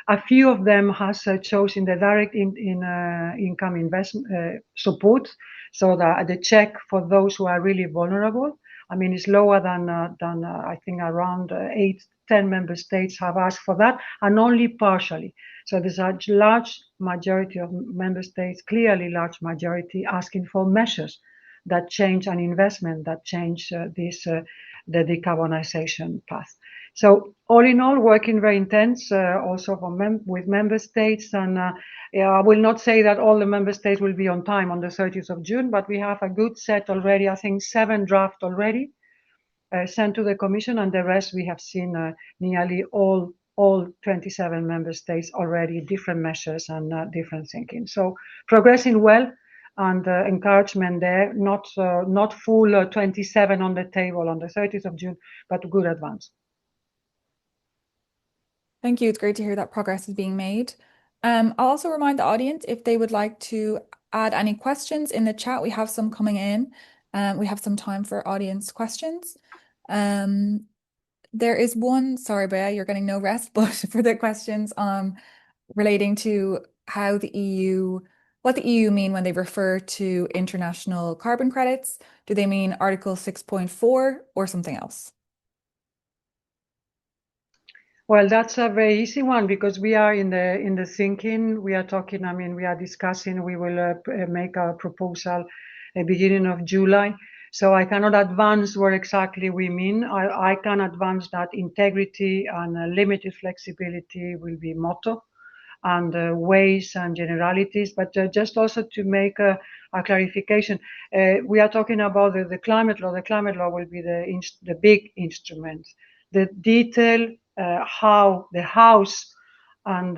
A few of them has chosen the direct income investment support, so that the check for those who are really vulnerable. I mean, it's lower than I think around 8-10 member states have asked for that, and only partially. So there's a large majority of member states, clearly large majority, asking for measures that change an investment, that change the decarbonization path. So all in all, working very intense, also with member states, and I will not say that all the member states will be on time on the 30th of June, but we have a good set already. I think 7 drafts already sent to the Commission, and the rest we have seen nearly all 27 member states already, different measures and different thinking. So progressing well, and encouragement there, not full 27 on the table on the 30th of June, but good advance. Thank you. It's great to hear that progress is being made. I'll also remind the audience if they would like to add any questions in the chat. We have some coming in. We have some time for audience questions. There is one, sorry, Bea, you're getting no rest, but for the questions relating to how the EU, what the EU mean when they refer to international carbon credits. Do they mean Article 6.4 or something else? Well, that's a very easy one because we are in the thinking. We are talking. I mean, we are discussing. We will make a proposal at the beginning of July. So I cannot advance what exactly we mean. I can advance that integrity and limited flexibility will be motto, and ways and generalities. But just also to make a clarification, we are talking about the climate law. The climate law will be the big instrument. The detail. How the house and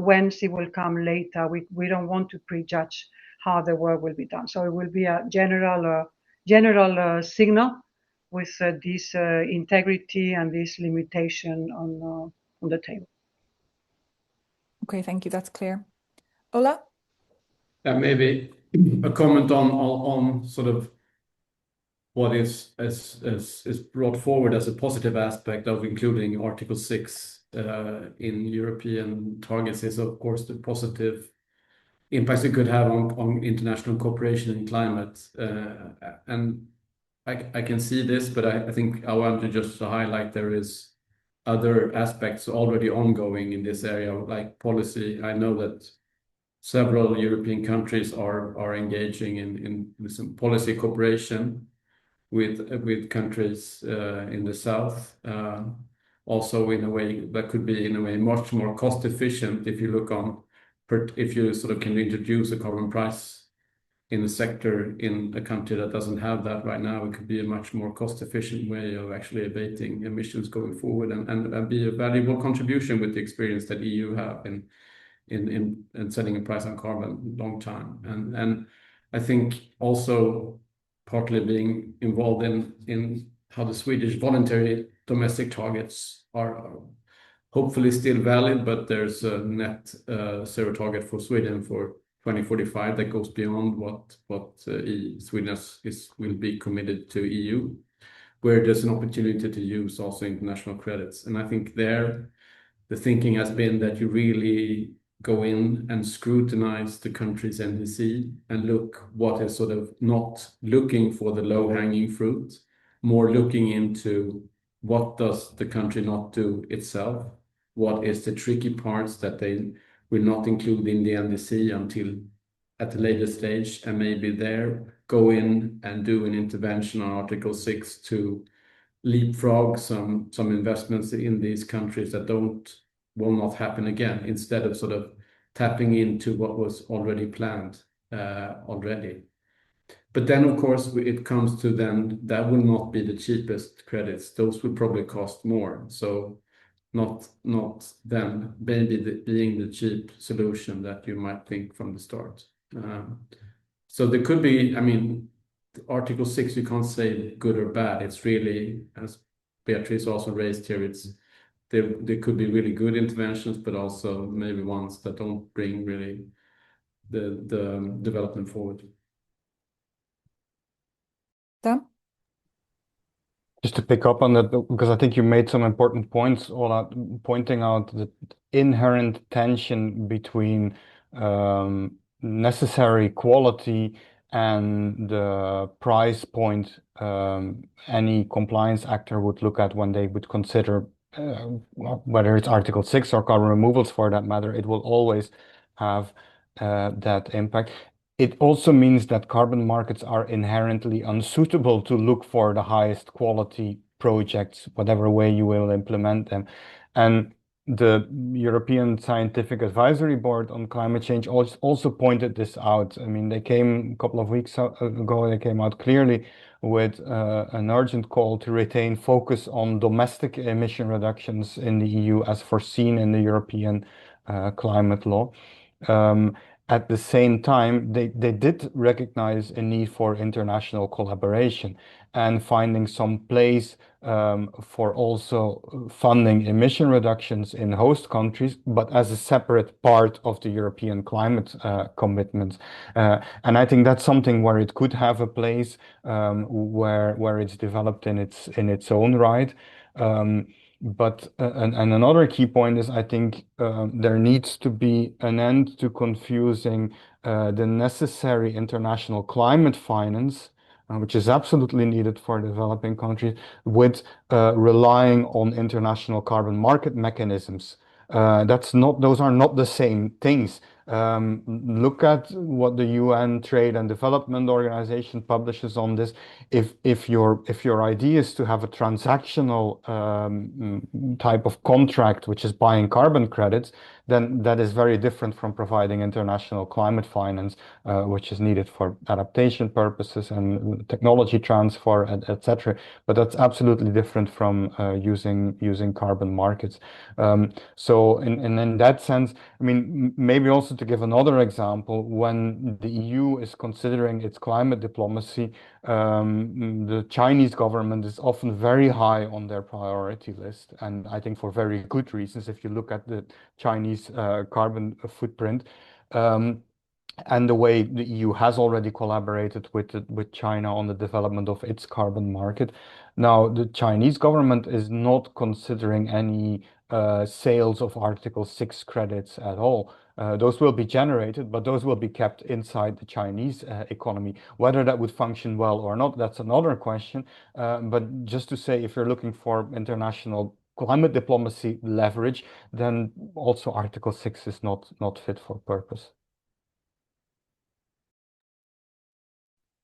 when it will come later. We don't want to prejudge how the work will be done. So it will be a general signal with this integrity and this limitation on the table. Okay, thank you. That's clear. Ola? Maybe a comment on sort of what is brought forward as a positive aspect of including Article 6 in European targets is, of course, the positive impacts it could have on international cooperation in climate. And I can see this, but I think I want to just highlight there is other aspects already ongoing in this area, like policy. I know that several European countries are engaging in some policy cooperation with countries in the south, also in a way that could be in a way much more cost efficient. If you look on, if you sort of can introduce a carbon price in a sector in a country that doesn't have that right now, it could be a much more cost efficient way of actually abating emissions going forward, and be a valuable contribution with the experience that EU have in setting a price on carbon long time. And I think also partly being involved in how the Swedish voluntary domestic targets are hopefully still valid, but there's a net zero target for Sweden for 2045 that goes beyond what Sweden will be committed to EU, where there's an opportunity to use also international credits. And I think there the thinking has been that you really go in and scrutinize the country's NDC and look what is sort of not looking for the low-hanging fruit, more looking into what does the country not do itself, what is the tricky parts that they will not include in the NDC until at a later stage, and maybe there go in and do an intervention on Article 6 to leapfrog some investments in these countries that will not happen again, instead of sort of tapping into what was already planned already. But then, of course, it comes to then that will not be the cheapest credits. Those will probably cost more. So not then maybe being the cheap solution that you might think from the start. So there could be, I mean, Article 6, you can't say good or bad. It's really, as Beatrice also raised here, there could be really good interventions, but also maybe ones that don't bring really the development forward. Sam? Just to pick up on that, because I think you made some important points, Ola, pointing out the inherent tension between necessary quality and the price point any compliance actor would look at when they would consider whether it's Article 6 or carbon removals for that matter. It will always have that impact. It also means that carbon markets are inherently unsuitable to look for the highest quality projects, whatever way you will implement them. And the European Scientific Advisory Board on Climate Change also pointed this out. I mean, they came a couple of weeks ago, they came out clearly with an urgent call to retain focus on domestic emission reductions in the EU as foreseen in the European climate law. At the same time, they did recognize a need for international collaboration and finding some place for also funding emission reductions in host countries, but as a separate part of the European climate commitments. And I think that's something where it could have a place where it's developed in its own right. But another key point is I think there needs to be an end to confusing the necessary international climate finance, which is absolutely needed for developing countries, with relying on international carbon market mechanisms. Those are not the same things. Look at what the UN Trade and Development Organization publishes on this. If your idea is to have a transactional type of contract, which is buying carbon credits, then that is very different from providing international climate finance, which is needed for adaptation purposes and technology transfer, etc. But that's absolutely different from using carbon markets. So in that sense, I mean, maybe also to give another example, when the EU is considering its climate diplomacy, the Chinese government is often very high on their priority list, and I think for very good reasons if you look at the Chinese carbon footprint. And the way the EU has already collaborated with China on the development of its carbon market. Now, the Chinese government is not considering any sales of Article 6 credits at all. Those will be generated, but those will be kept inside the Chinese economy. Whether that would function well or not, that's another question. But just to say, if you're looking for international climate diplomacy leverage, then also Article 6 is not fit for purpose.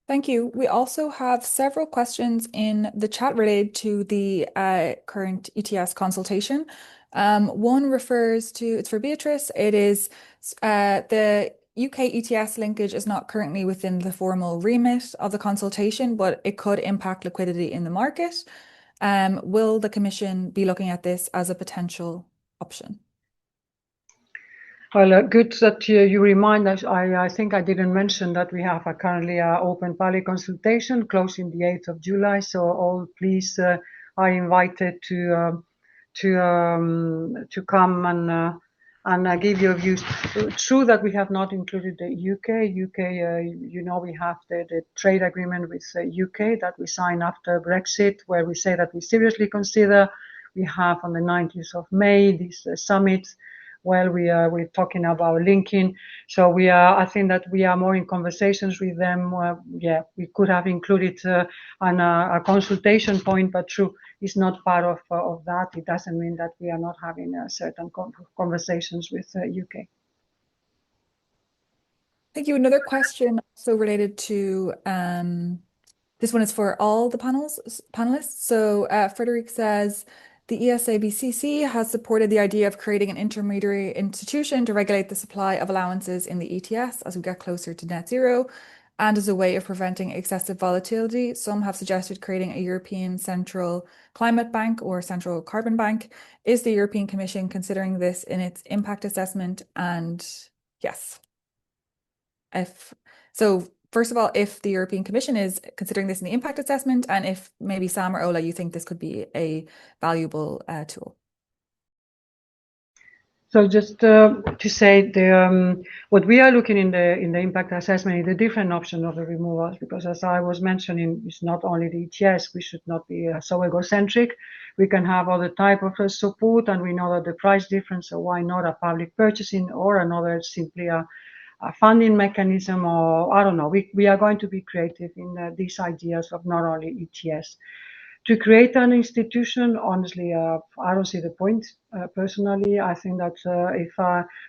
Thank you. We also have several questions in the chat related to the current ETS consultation. One refers to, it's for Beatrice, it is the UK ETS linkage is not currently within the formal remit of the consultation, but it could impact liquidity in the market. Will the Commission be looking at this as a potential option? Well, good that you remind us. I think I didn't mention that we have currently an open public consultation closing the 8th of July. So all please are invited to come and give your views. True that we have not included the UK. You know, we have the trade agreement with the UK that we signed after Brexit, where we say that we seriously consider. We have on the 19th of May this summit. Well, we're talking about linking. So I think that we are more in conversations with them. Yeah, we could have included on a consultation point, but true, it's not part of that. It doesn't mean that we are not having certain conversations with UK. Thank you. Another question also related to this one is for all the panelists. So Frederick says, the ESABCC has supported the idea of creating an intermediary institution to regulate the supply of allowances in the ETS as we get closer to net zero and as a way of preventing excessive volatility. Some have suggested creating a European Central Climate Bank or Central Carbon Bank. Is the European Commission considering this in its impact assessment? And yes. So first of all, if the European Commission is considering this in the impact assessment, and if maybe Sam or Ola, you think this could be a valuable tool. So just to say, what we are looking in the impact assessment is the different option of the removals, because as I was mentioning, it's not only the ETS. We should not be so egocentric. We can have other type of support, and we know that the price difference. So why not a public purchasing or another simply a funding mechanism, or I don't know. We are going to be creative in these ideas of not only ETS. To create an institution, honestly, I don't see the point. Personally, I think that if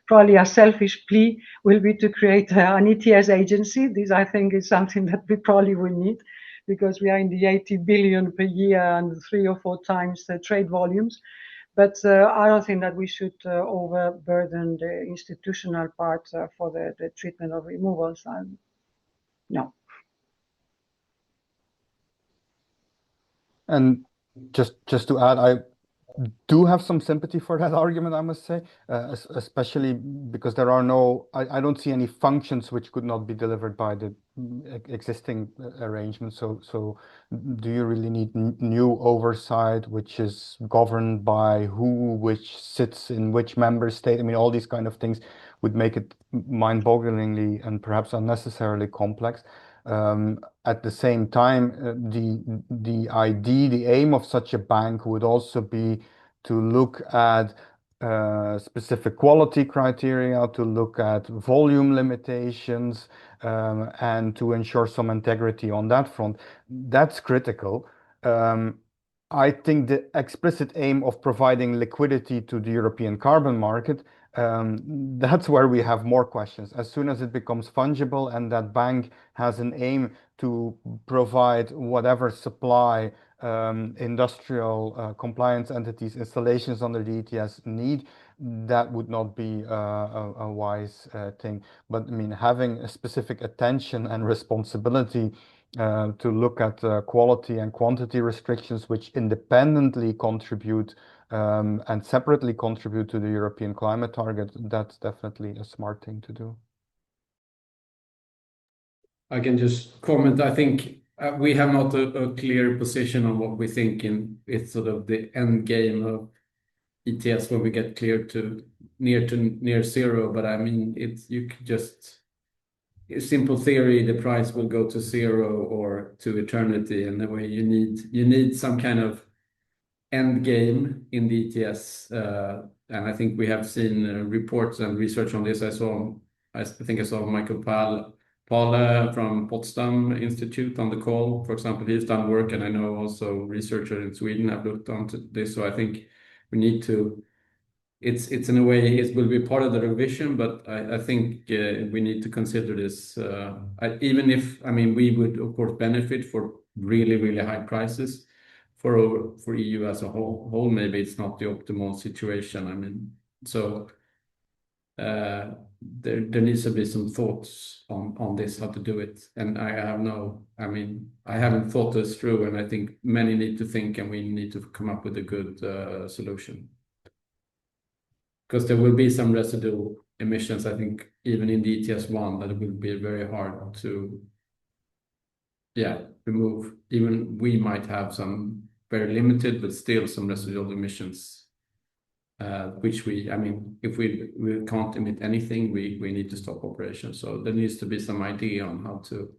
probably a selfish plea will be to create an ETS agency. This, I think, is something that we probably will need, because we are in the 80 billion per year and 3 or 4 times the trade volumes. But I don't think that we should overburden the institutional part for the treatment of removals. No. And just to add, I do have some sympathy for that argument, I must say, especially because there are I don't see any functions which could not be delivered by the existing arrangements. So do you really need new oversight, which is governed by who, which sits in which member state? I mean, all these kind of things would make it mind-bogglingly and perhaps unnecessarily complex. At the same time, the aim of such a bank would also be to look at specific quality criteria, to look at volume limitations, and to ensure some integrity on that front. That's critical. I think the explicit aim of providing liquidity to the European carbon market, that's where we have more questions. As soon as it becomes fungible and that bank has an aim to provide whatever supply industrial compliance entities, installations under the ETS need, that would not be a wise thing. But I mean, having a specific attention and responsibility to look at quality and quantity restrictions, which independently contribute and separately contribute to the European climate target, that's definitely a smart thing to do. I can just comment. I think we have not a clear position on what we think it's sort of the end game of ETS when we get clear to near zero. But I mean, you could just simple theory, the price will go to zero or to eternity, and the way you need some kind of end game in the ETS. And I think we have seen reports and research on this. I think I saw Michael Paul from Potsdam Institute on the call. For example, he's done work, and I know also researchers in Sweden have looked onto this. So I think we need to. It's in a way it will be part of the revision, but I think we need to consider this. Even if we would of course benefit for really high prices for EU as a whole. Maybe it's not the optimal situation. So. There needs to be some thoughts on this, how to do it. And I haven't thought this through, and I think many need to think, and we need to come up with a good solution. Because there will be some residual emissions, I think, even in the ETS1, that it will be very hard to remove. Even we might have some very limited, but still some residual emissions. Which if we can't emit anything, we need to stop operations. So there needs to be some idea on how to,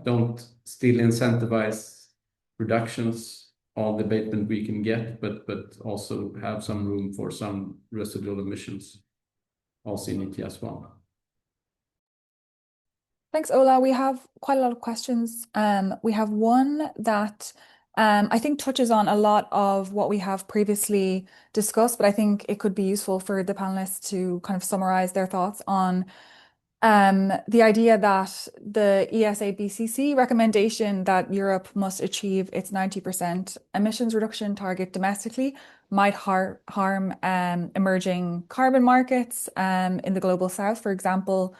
don't still incentivize reductions, all the abatement we can get, but also have some room for some residual emissions, also in ETS1. Thanks, Ola. We have quite a lot of questions. We have one that I think touches on a lot of what we have previously discussed, but I think it could be useful for the panelists to kind of summarize their thoughts on the idea that the ESABCC recommendation that Europe must achieve its 90% emissions reduction target domestically might harm emerging carbon markets in the global south, for example.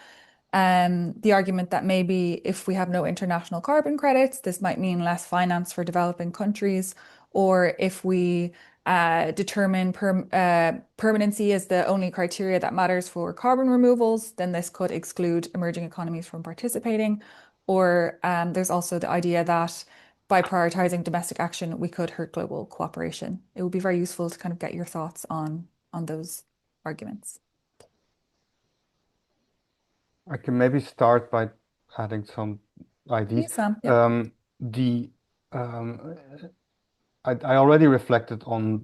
The argument that maybe if we have no international carbon credits, this might mean less finance for developing countries, or if we determine permanency as the only criteria that matters for carbon removals, then this could exclude emerging economies from participating. Or there's also the idea that by prioritizing domestic action, we could hurt global cooperation. It would be very useful to kind of get your thoughts on those arguments. I can maybe start by adding some ideas. Yes, Sam. Yeah. The I already reflected on,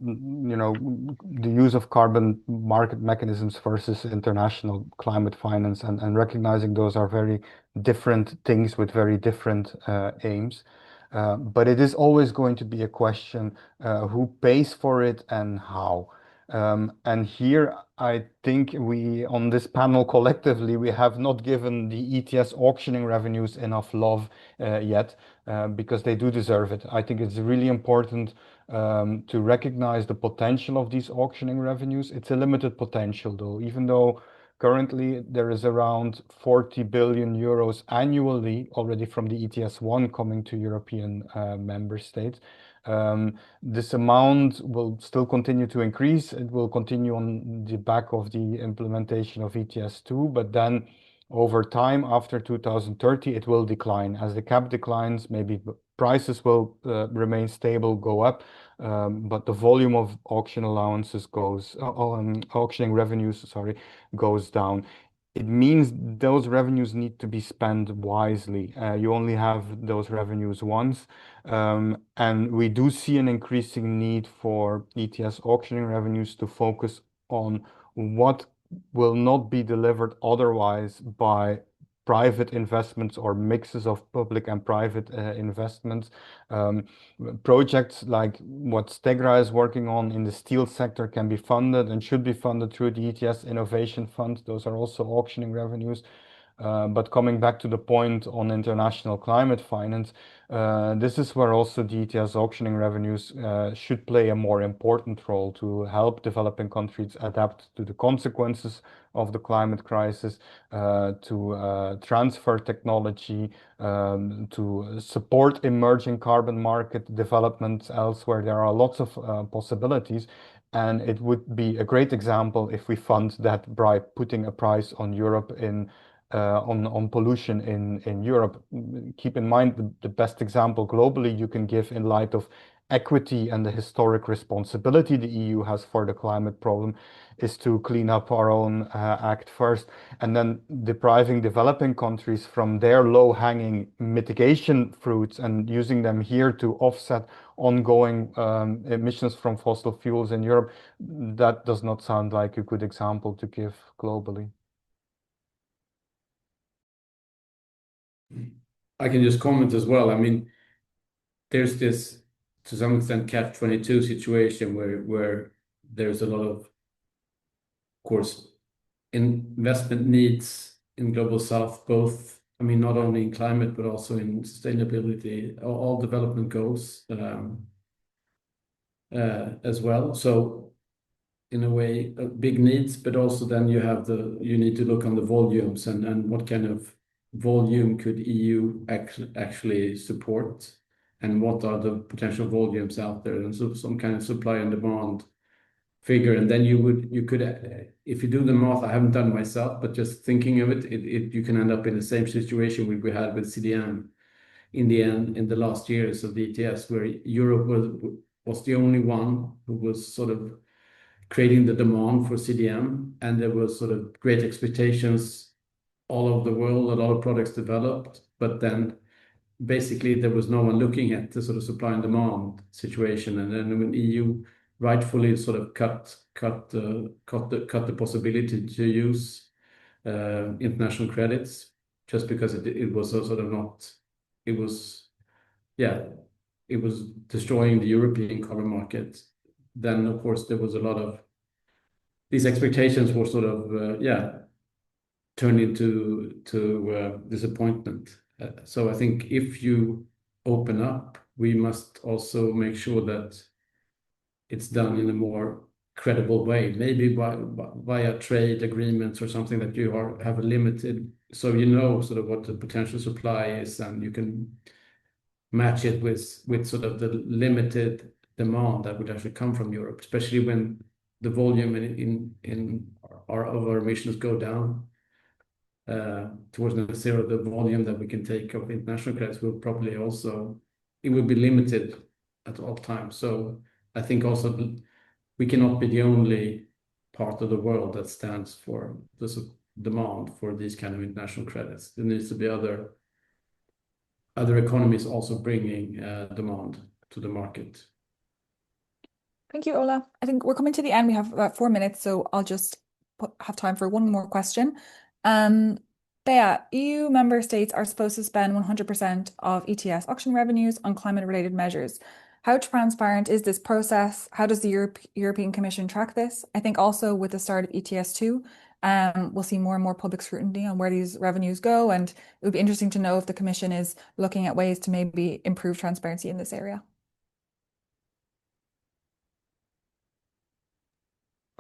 the use of carbon market mechanisms versus international climate finance, and recognizing those are very different things with very different aims. But it is always going to be a question who pays for it and how. And here I think we, on this panel collectively, we have not given the ETS auctioning revenues enough love yet, because they do deserve it. I think it's really important to recognize the potential of these auctioning revenues. It's a limited potential though, even though currently there is around 40 billion euros annually already from the ETS1 coming to European member states. This amount will still continue to increase. It will continue on the back of the implementation of ETS2, but then over time, after 2030, it will decline. As the cap declines, maybe prices will remain stable, go up, but the volume of auction allowances auctioning revenues, sorry, goes down. It means those revenues need to be spent wisely. You only have those revenues once. And we do see an increasing need for ETS auctioning revenues to focus on what will not be delivered otherwise by private investments or mixes of public and private investments. Projects like what Stegra is working on in the steel sector can be funded and should be funded through the ETS Innovation Fund. Those are also auctioning revenues. But coming back to the point on international climate finance, this is where also the ETS auctioning revenues should play a more important role to help developing countries adapt to the consequences of the climate crisis, to transfer technology, to support emerging carbon market developments elsewhere. There are lots of possibilities. And it would be a great example if we fund that by putting a price on Europe on pollution in Europe. Keep in mind the best example globally you can give in light of equity and the historic responsibility the EU has for the climate problem is to clean up our own act first, and then depriving developing countries from their low-hanging mitigation fruits and using them here to offset ongoing emissions from fossil fuels in Europe. That does not sound like a good example to give globally. I can just comment as well. I mean, there's this, to some extent, catch-22 situation where there's a lot of course, investment needs in Global South, both, I mean, not only in climate, but also in sustainability, all development goals as well. So in a way, big needs, but also then you need to look on the volumes and what kind of volume could EU actually support, and what are the potential volumes out there, and so some kind of supply and demand figure. And then you could, if you do the math, I haven't done myself, but just thinking of it, you can end up in the same situation we had with CDM in the end, in the last years of the ETS, where Europe was the only one who was sort of creating the demand for CDM, and there was sort of great expectations all over the world, a lot of products developed, but then basically there was no one looking at the sort of supply and demand situation. And then when EU rightfully sort of cut the possibility to use international credits, just because it was sort of not, it was destroying the European carbon market. Then of course there was a lot of these expectations were sort of turned into disappointment. So I think if you open up, we must also make sure that it's done in a more credible way, maybe via trade agreements or something that you have a limited, so you know sort of what the potential supply is, and you can match it with sort of the limited demand that would actually come from Europe, especially when the volume in our emissions go down. towards net zero, the volume that we can take of international credits will probably also, it will be limited at all times. So I think also we cannot be the only part of the world that stands for the demand for these kind of international credits. There needs to be other economies also bringing demand to the market. Thank you, Ola. I think we're coming to the end. We have about 4 minutes, so I'll just have time for one more question. Bea, EU member states are supposed to spend 100% of ETS auction revenues on climate-related measures. How transparent is this process? How does the European Commission track this? I think also with the start of ETS2, we'll see more and more public scrutiny on where these revenues go, and it would be interesting to know if the Commission is looking at ways to maybe improve transparency in this area.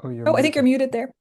Oh, I think you're muted there.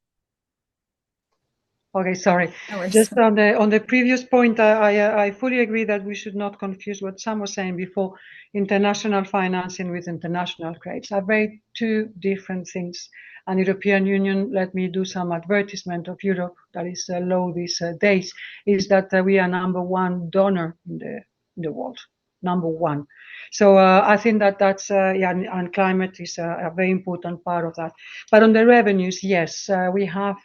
Okay, sorry. No worries. Just on the previous point, I fully agree that we should not confuse what Sam was saying before. International financing with international credits are very two different things. And European Union, let me do some advertisement of Europe that is low these days, is that we are #1 donor in the world, #1. So I think that's and climate is a very important part of that. But on the revenues, yes, we have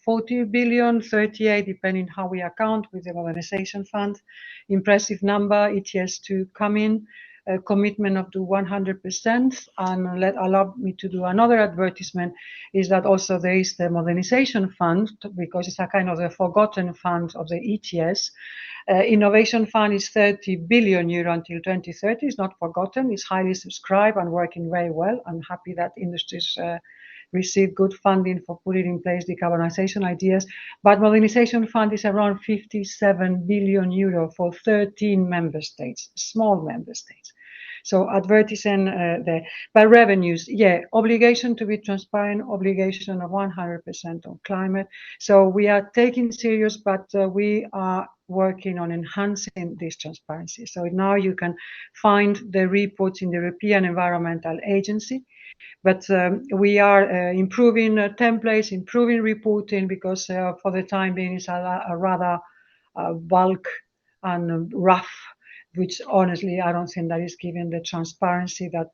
40 billion, 38, depending how we account with the modernization fund. Impressive number, ETS to come in, a commitment up to 100%. And allow me to do another advertisement, is that also there is the modernization fund, because it's a kind of the forgotten fund of the ETS. Innovation Fund is 30 billion euro until 2030. It's not forgotten. It's highly subscribed and working very well. I'm happy that industries receive good funding for putting in place decarbonization ideas. But Modernization Fund is around 57 billion euro for 13 member states, small member states. So advertising there. But revenues, yeah, obligation to be transparent, obligation of 100% on climate. So we are taking serious, but we are working on enhancing this transparency. So now you can find the reports in the European Environmental Agency. But we are improving templates, improving reporting, because for the time being it's a rather bulk and rough, which honestly I don't think that is giving the transparency that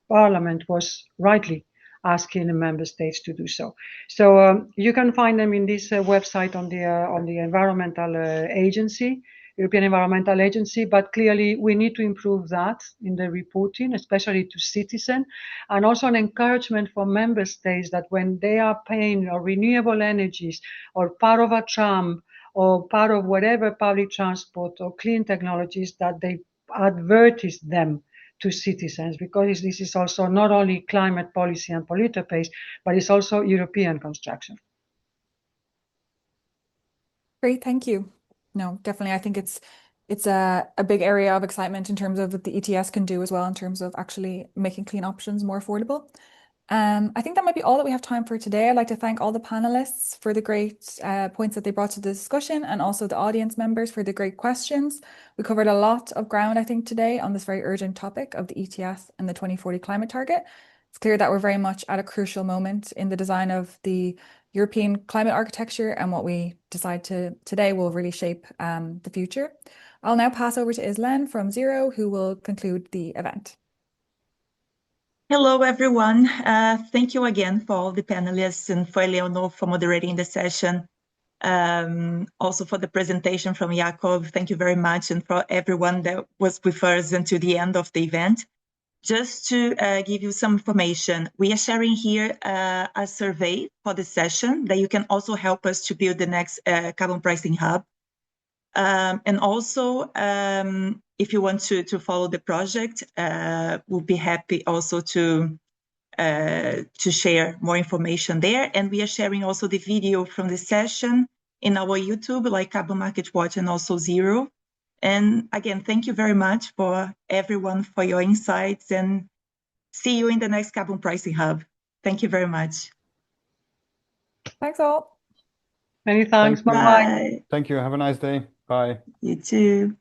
Parliament was rightly asking the member states to do so. So you can find them in this website on the Environmental Agency, European Environmental Agency, but clearly we need to improve that in the reporting, especially to citizens, and also an encouragement for member states that when they are paying or renewable energies or part of a tram or part of whatever public transport or clean technologies, that they advertise them to citizens, because this is also not only climate policy and polluter pays, but it's also European construction. Great, thank you. No, definitely. I think it's a big area of excitement in terms of what the ETS can do as well, in terms of actually making clean options more affordable. I think that might be all that we have time for today. I'd like to thank all the panelists for the great points that they brought to the discussion, and also the audience members for the great questions. We covered a lot of ground, I think, today on this very urgent topic of the ETS and the 2040 climate target. It's clear that we're very much at a crucial moment in the design of the European climate architecture, and what we decide today will really shape the future. I'll now pass over to Islen from Zero, who will conclude the event. Hello, everyone. Thank you again for all the panelists and for Eleonor for moderating the session. Also for the presentation from Jakob, thank you very much, and for everyone that was with us until the end of the event. Just to give you some information, we are sharing here a survey for the session that you can also help us to build the next carbon pricing hub. And also, if you want to follow the project, we'll be happy also to share more information there. And we are sharing also the video from the session in our YouTube, like Carbon Market Watch and also Zero. And again, thank you very much for everyone for your insights, and see you in the next Carbon Pricing Hub. Thank you very much. Thanks all. Many thanks. Bye-bye. Bye. Thank you. Have a nice day. Bye. You too.